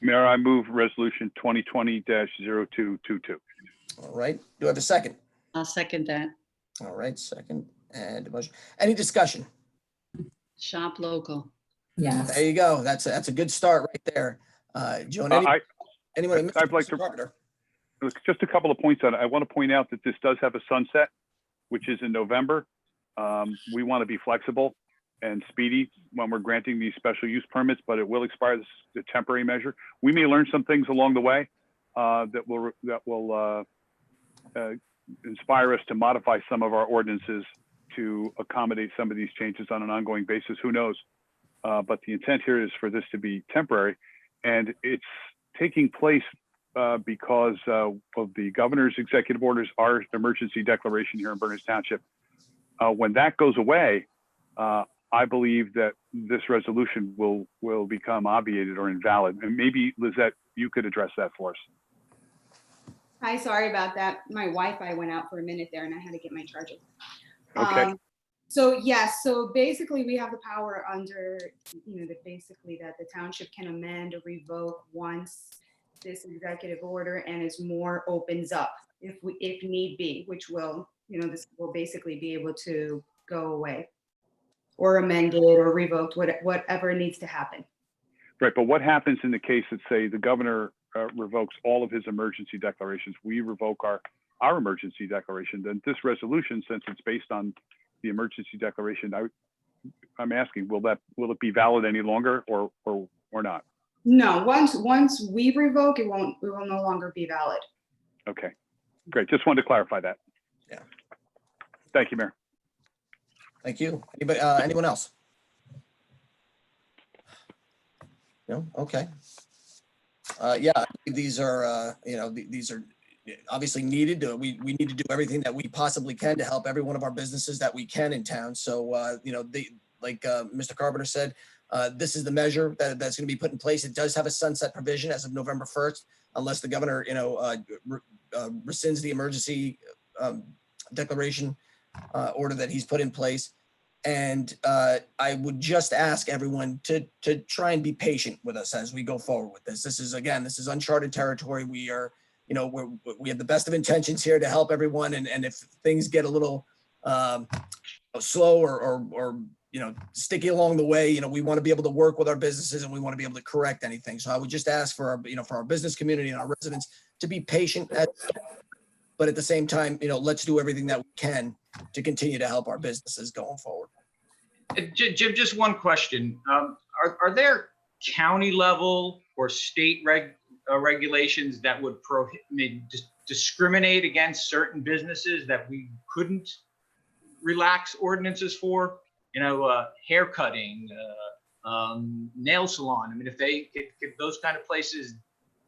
Mayor, I move resolution 2020-0222. All right. Do I have a second? I'll second that. All right, second and a motion. Any discussion? Shop local. Yes. There you go. That's a good start right there. Joan, anyone? I'd like to, just a couple of points on it. I want to point out that this does have a sunset, which is in November. We want to be flexible and speedy when we're granting these special use permits, but it will expire. This is a temporary measure. We may learn some things along the way that will inspire us to modify some of our ordinances to accommodate some of these changes on an ongoing basis. Who knows? But the intent here is for this to be temporary, and it's taking place because of the governor's executive orders, our emergency declaration here in Berners Township. When that goes away, I believe that this resolution will become obviated or invalid. And maybe, Lizette, you could address that for us. Hi, sorry about that. My Wi-Fi went out for a minute there and I had to get my charger. Okay. So yes, so basically we have the power under, that the township can amend or revoke once this executive order and as more opens up, if need be, which will, this will basically be able to go away. or amended or revoked, whatever needs to happen. Right, but what happens in the case that, say, the governor revokes all of his emergency declarations, we revoke our emergency declaration, then this resolution, since it's based on the emergency declaration, I'm asking, will it be valid any longer or not? No, once we revoke, it will no longer be valid. Okay, great. Just wanted to clarify that. Yeah. Thank you, Mayor. Thank you. Anybody, anyone else? No? Okay. Yeah, these are, these are obviously needed. We need to do everything that we possibly can to help every one of our businesses that we can in town. So, like Mr. Carpenter said, this is the measure that's going to be put in place. It does have a sunset provision as of November 1st, unless the governor, rescinds the emergency declaration order that he's put in place. And I would just ask everyone to try and be patient with us as we go forward with this. This is uncharted territory. We are, we have the best of intentions here to help everyone. And if things get a little slow or sticky along the way, we want to be able to work with our businesses and we want to be able to correct anything. So I would just ask for our business community and our residents to be patient, but at the same time, let's do everything that we can to continue to help our businesses going forward. Jim, just one question. Are there county level or state regulations that would discriminate against certain businesses that we couldn't relax ordinances for? Hair cutting, nail salon. I mean, if those kind of places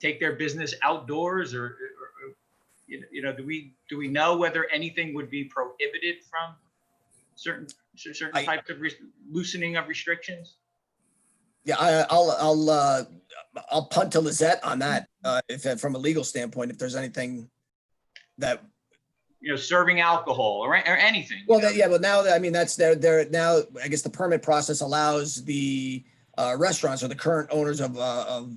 take their business outdoors, or do we know whether anything would be prohibited from certain types of loosening of restrictions? Yeah, I'll punt to Lizette on that. If from a legal standpoint, if there's anything that serving alcohol or anything. Well, but now that's they're now. I guess the permit process allows the restaurants or the current owners of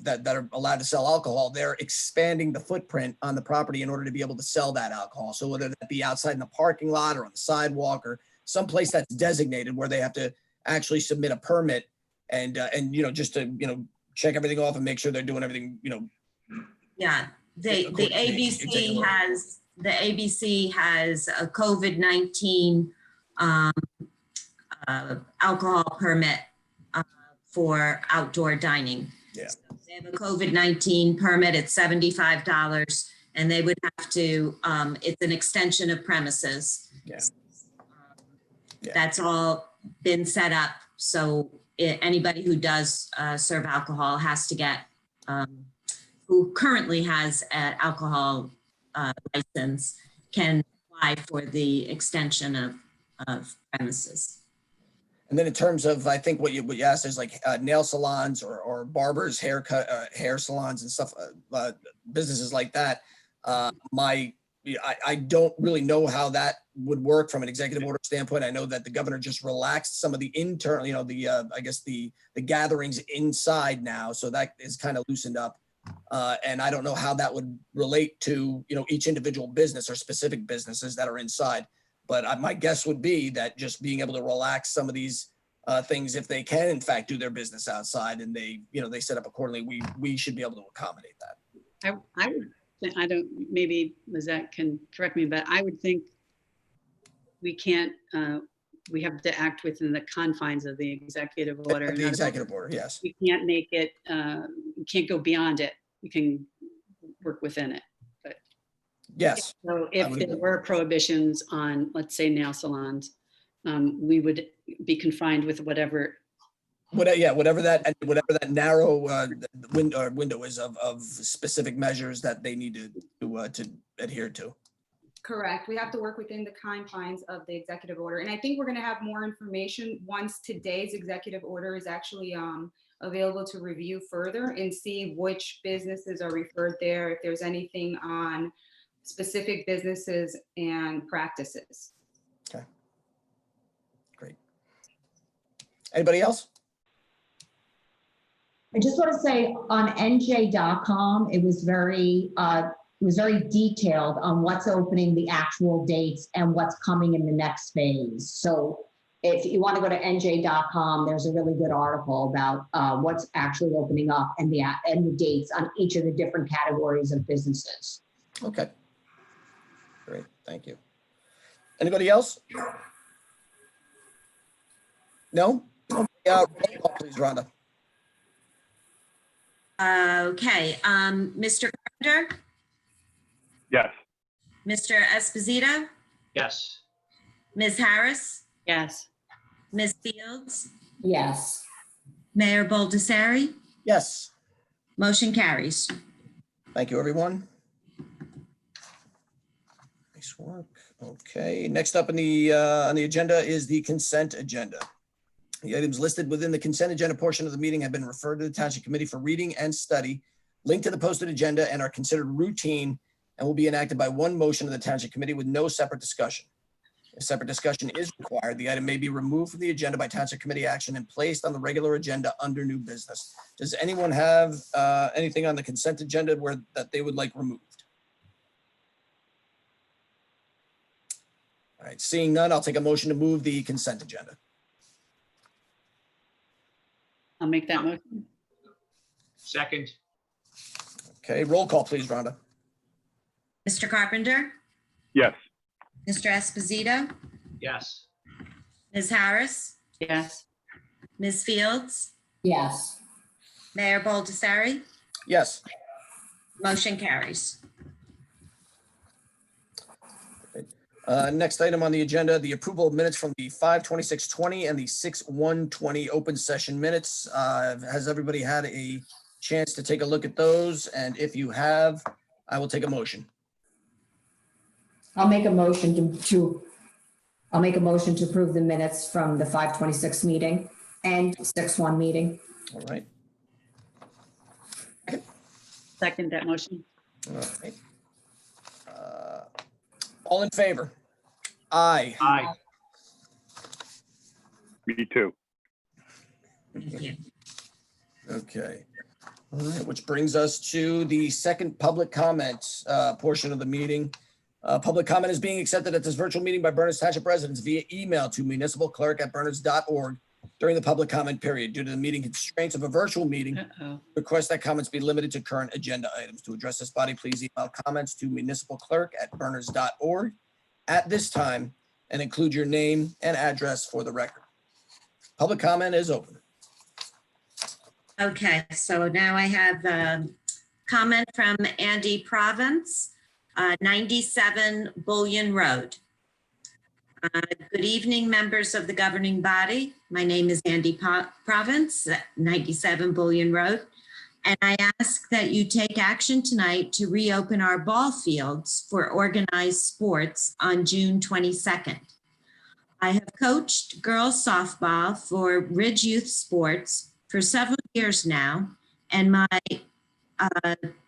that are allowed to sell alcohol. They're expanding the footprint on the property in order to be able to sell that alcohol. So whether that be outside in the parking lot or on the sidewalk or someplace that's designated where they have to actually submit a permit and just to check everything off and make sure they're doing everything. Yeah, the ABC has a COVID-19 alcohol permit for outdoor dining. Yeah. So they have a COVID-19 permit. It's $75, and they would have to. It's an extension of premises. Yeah. That's all been set up. So anybody who does serve alcohol has to get, who currently has an alcohol license, can apply for the extension of premises. And then in terms of, I think what you asked is like nail salons or barbers, hair salons and stuff, businesses like that. I don't really know how that would work from an executive order standpoint. I know that the governor just relaxed some of the internal, I guess the gatherings inside now. So that is kind of loosened up. And I don't know how that would relate to, each individual business or specific businesses that are inside. But my guess would be that just being able to relax some of these things, if they can in fact do their business outside and they set up accordingly, we should be able to accommodate that. I don't, maybe Lizette can correct me, but I would think we can't, we have to act within the confines of the executive order. The executive order, yes. We can't make it, we can't go beyond it. We can work within it. But yes. So if there were prohibitions on, let's say, nail salons, we would be confined with whatever that narrow window is of specific measures that they need to adhere to. Correct. We have to work within the confines of the executive order. And I think we're going to have more information once today's executive order is actually available to review further and see which businesses are referred there, if there's anything on specific businesses and practices. Okay. Great. Anybody else? I just want to say on nj.com, it was very detailed on what's opening, the actual dates, and what's coming in the next phase. So if you want to go to nj.com, there's a really good article about what's actually opening up and the dates on each of the different categories of businesses. Okay. Great, thank you. Anybody else? No? Okay, roll call, please, Rhonda. Okay, Mr. Carpenter, Yes. Mr. Esposito, Yes. Ms. Harris, Yes. Ms. Fields, Yes. Mayor Baldessari, Yes, motion carries. thank you, everyone. Nice work. Okay, next up on the agenda is the consent agenda. The items listed within the consent agenda portion of the meeting have been referred to the Township Committee for reading and study, linked to the posted agenda, and are considered routine and will be enacted by one motion of the Township Committee with no separate discussion. If separate discussion is required, the item may be removed from the agenda by Township Committee action and placed on the regular agenda under new business. Does anyone have anything on the consent agenda that they would like removed? All right, seeing none, I'll take a motion to move the consent agenda. I'll make that motion. Second. Okay, roll call, please, Rhonda. Mr. Carpenter, Yes. Mr. Esposito, Yes. Ms. Harris, Yes. Ms. Fields, Yes. Mayor Baldessari, Yes. motion carries. Next item on the agenda, the approval of minutes from the 5/26/20 and the 6/1/20 open session minutes. Has everybody had a chance to take a look at those? And if you have, I will take a motion. I'll make a motion I'll make a motion to approve the minutes from the 5/26 meeting and 6/1 meeting. All right. Second that motion. All right. All in favor? Aye. Aye. Me too. Thank you. Okay. All right, which brings us to the second public comment portion of the meeting. Public comment is being accepted at this virtual meeting by Berners Township residents via email to municipalclerk@berners.org during the public comment period. Due to the meeting constraints of a virtual meeting, Uh-oh. request that comments be limited to current agenda items. To address this body, please email comments to municipalclerk@berners.org at this time and include your name and address for the record. Public comment is open. Okay, so now I have a comment from Andy Province, 97 Bullion Road. Good evening, members of the governing body. My name is Andy Province, 97 Bullion Road. And I ask that you take action tonight to reopen our ball fields for organized sports on June 22nd. I have coached girls softball for Ridge Youth Sports for several years now, and my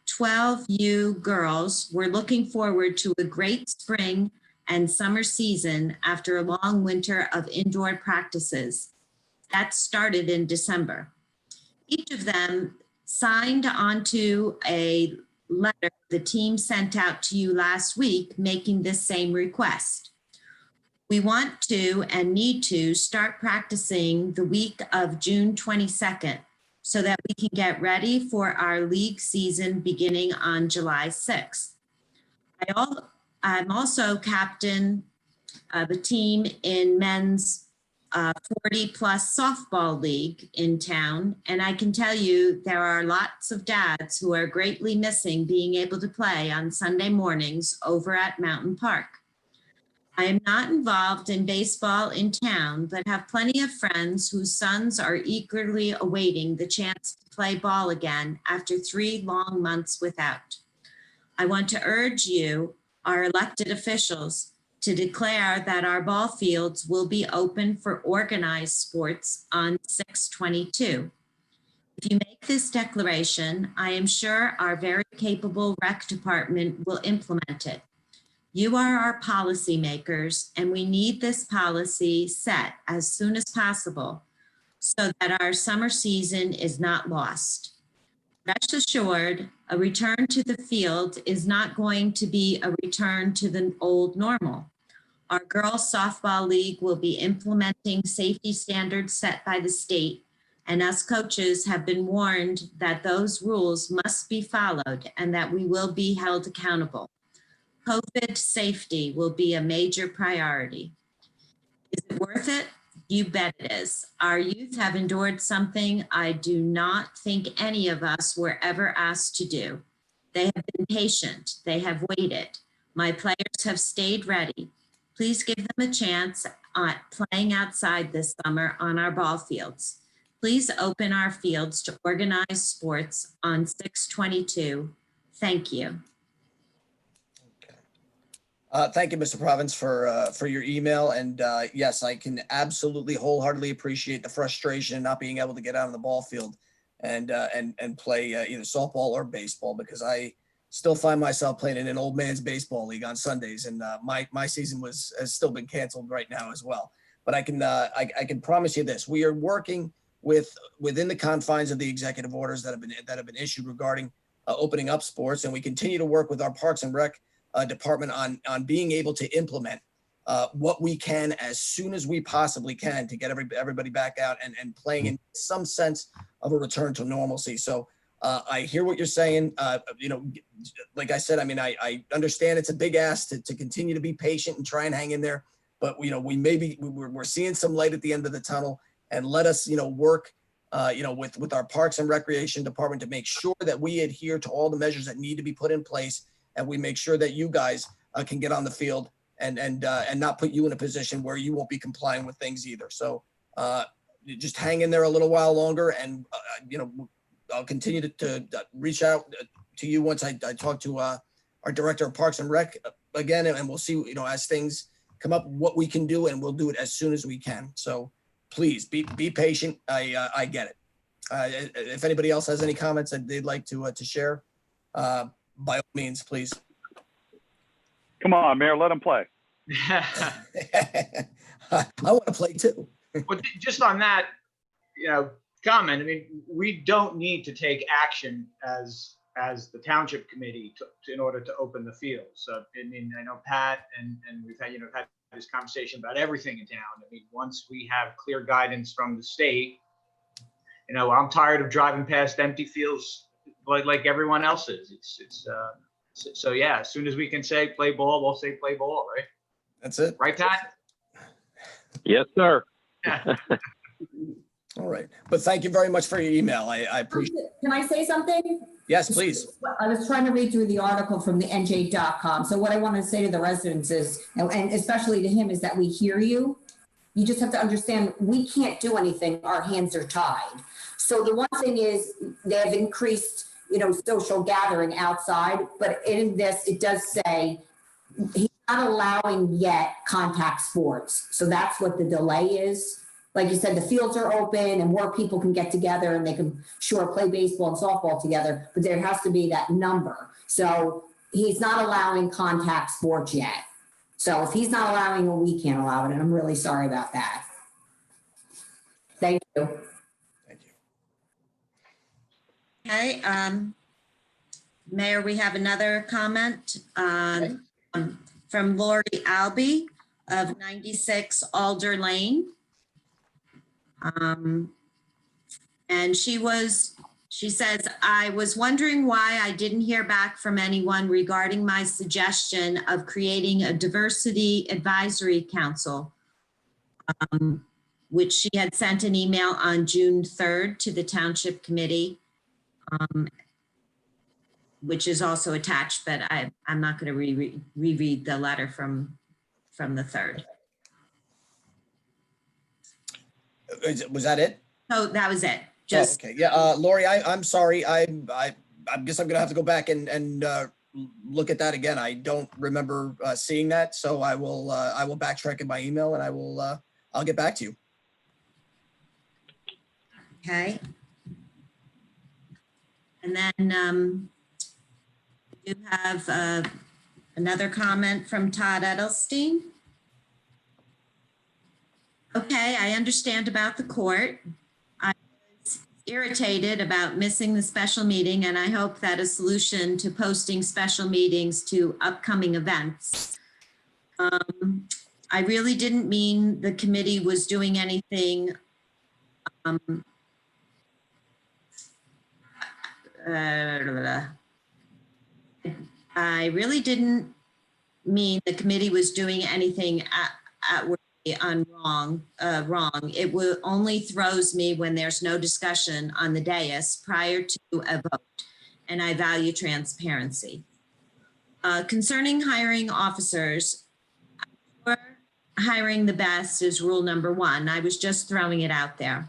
12U girls were looking forward to a great spring and summer season after a long winter of indoor practices. That started in December. Each of them signed onto a letter the team sent out to you last week making this same request. We want to and need to start practicing the week of June 22nd so that we can get ready for our league season beginning on July 6th. I'm also captain of a team in men's 40-plus softball league in town, and I can tell you there are lots of dads who are greatly missing being able to play on Sunday mornings over at Mountain Park. I am not involved in baseball in town, but have plenty of friends whose sons are eagerly awaiting the chance to play ball again after 3 long months without. I want to urge you, our elected officials, to declare that our ball fields will be open for organized sports on 6/22. If you make this declaration, I am sure our very capable rec department will implement it. You are our policymakers, and we need this policy set as soon as possible so that our summer season is not lost. Rest assured, a return to the field is not going to be a return to the old normal. Our girls softball league will be implementing safety standards set by the state, and us coaches have been warned that those rules must be followed and that we will be held accountable. COVID safety will be a major priority. Is it worth it? You bet it is. Our youth have endured something I do not think any of us were ever asked to do. They have been patient. They have waited. My players have stayed ready. Please give them a chance at playing outside this summer on our ball fields. Please open our fields to organized sports on 6/22. Thank you. Thank you, Mr. Province, for your email. And yes, I can absolutely wholeheartedly appreciate the frustration in not being able to get out on the ball field and play either softball or baseball, because I still find myself playing in an old man's baseball league on Sundays, and my season has still been canceled right now as well. But I can promise you this: we are working within the confines of the executive orders that have been issued regarding opening up sports, and we continue to work with our Parks and Rec department on being able to implement what we can as soon as we possibly can to get everybody back out and playing in some sense of a return to normalcy. So I hear what you're saying. Like I said, I mean, I understand it's a big ask to continue to be patient and try and hang in there, but we're seeing some light at the end of the tunnel, and let us work with our Parks and Recreation department to make sure that we adhere to all the measures that need to be put in place, and we make sure that you guys can get on the field and not put you in a position where you won't be complying with things either. So just hang in there a little while longer, and I'll continue to reach out to you once I talk to our director of Parks and Rec again, and we'll see as things come up what we can do, and we'll do it as soon as we can. So please be patient. I get it. If anybody else has any comments that they'd like to share, by all means, please. Come on, Mayor, let them play. I want to play too. Well, just on that, comment. I mean, we don't need to take action as the township committee in order to open the field. So I mean, I know Pat and we've had had this conversation about everything in town. I mean, once we have clear guidance from the state, I'm tired of driving past empty fields like everyone else is. So yeah, as soon as we can say play ball, we'll say play ball, right? That's it. Right, Pat? Yes, sir. Yeah. All right. But thank you very much for your email. I appreciate it. Can I say something? Yes, please. I was trying to read through the article from the NJ.com. So what I want to say to the residents is, and especially to him, is that we hear you. You just have to understand we can't do anything. Our hands are tied. So the one thing is they have increased, social gathering outside, but in this, it does say he's not allowing yet contact sports. So that's what the delay is. Like you said, the fields are open and more people can get together and they can play baseball and softball together, but there has to be that number. So he's not allowing contact sports yet. So if he's not allowing it, we can't allow it. And I'm really sorry about that. Thank you. Thank you. Okay, Mayor, we have another comment from Lori Albee of 96 Alder Lane. And she says, I was wondering why I didn't hear back from anyone regarding my suggestion of creating a diversity advisory council, which she had sent an email on June 3rd to the Township Committee, which is also attached, but I'm not going to reread the letter from the 3rd. Was that it? Oh, that was it. Just okay. Yeah, Lori, I'm sorry. I guess I'm gonna have to go back and look at that again. I don't remember seeing that, so I will backtrack in my email and I'll get back to you. Okay. And then we do have another comment from Todd Edelstein. Okay, I understand about the court. I was irritated about missing the special meeting, and I hope that a solution to posting special meetings to upcoming events I really didn't mean the committee was doing anything I really didn't mean the committee was doing anything wrong. It will only throws me when there's no discussion on the dais prior to a vote, and I value transparency. Concerning hiring officers, hiring the best is rule number one. I was just throwing it out there.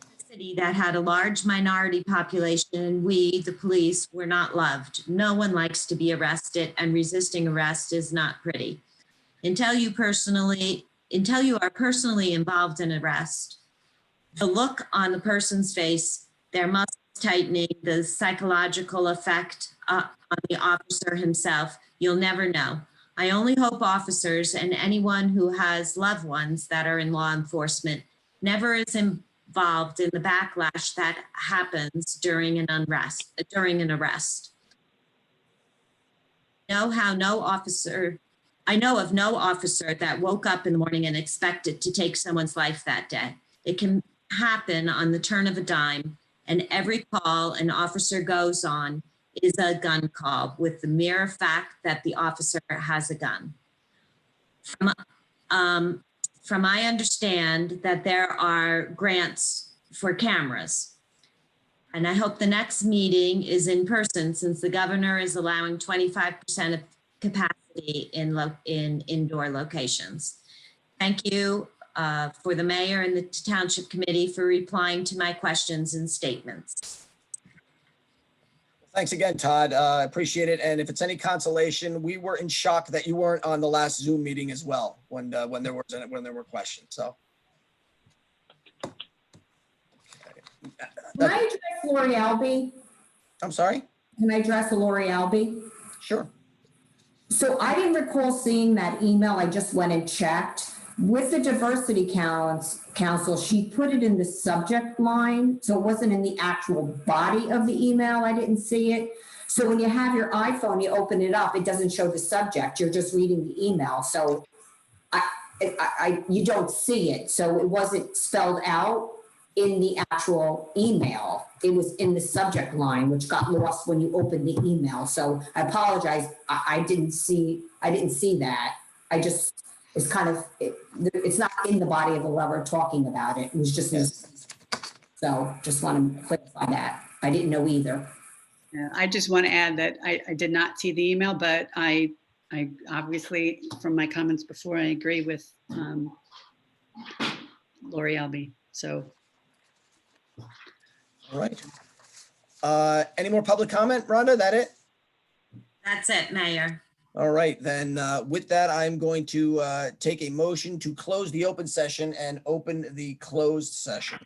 A city that had a large minority population, we, the police, were not loved. No one likes to be arrested, and resisting arrest is not pretty. Until you are personally involved in arrest, the look on the person's face, their muscles tightening, the psychological effect on the officer himself, you'll never know. I only hope officers and anyone who has loved ones that are in law enforcement never is involved in the backlash that happens during an arrest. I know of no officer that woke up in the morning and expected to take someone's life that day. It can happen on the turn of a dime, and every call an officer goes on is a gun call with the mere fact that the officer has a gun. From I understand that there are grants for cameras. And I hope the next meeting is in person, since the governor is allowing 25% of capacity in indoor locations. Thank you for the mayor and the township committee for replying to my questions and statements. Thanks again, Todd. I appreciate it. And if it's any consolation, we were in shock that you weren't on the last Zoom meeting as well when there were questions. So. Can I address Lori Albee? I'm sorry? Can I address Lori Albee? Sure. So I didn't recall seeing that email. I just went and checked. With the Diversity Council, she put it in the subject line, so it wasn't in the actual body of the email. I didn't see it. So when you have your iPhone, you open it up, it doesn't show the subject. You're just reading the email. So you don't see it. So it wasn't spelled out in the actual email. It was in the subject line, which got lost when you opened the email. So I apologize. I didn't see that. It's kind of, it's not in the body of the letter talking about it. It was just, so just want to clarify that. I didn't know either. Yeah, I just want to add that I did not see the email, but I obviously, from my comments before, I agree with Lori Albee. So. All right. Any more public comment, Rhonda? That it? That's it, Mayor. All right, then with that, I'm going to take a motion to close the open session and open the closed session.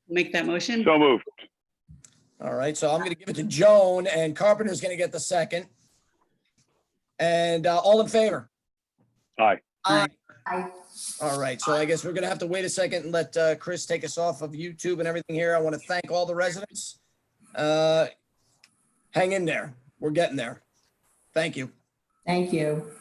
Make that motion. So moved. All right, so I'm going to give it to Joan, and Carpenter's going to get the second. And all in favor? Aye. Aye. Aye. All right, so I guess we're going to have to wait a second and let Chris take us off of YouTube and everything here. I want to thank all the residents. Hang in there. We're getting there. Thank you. Thank you.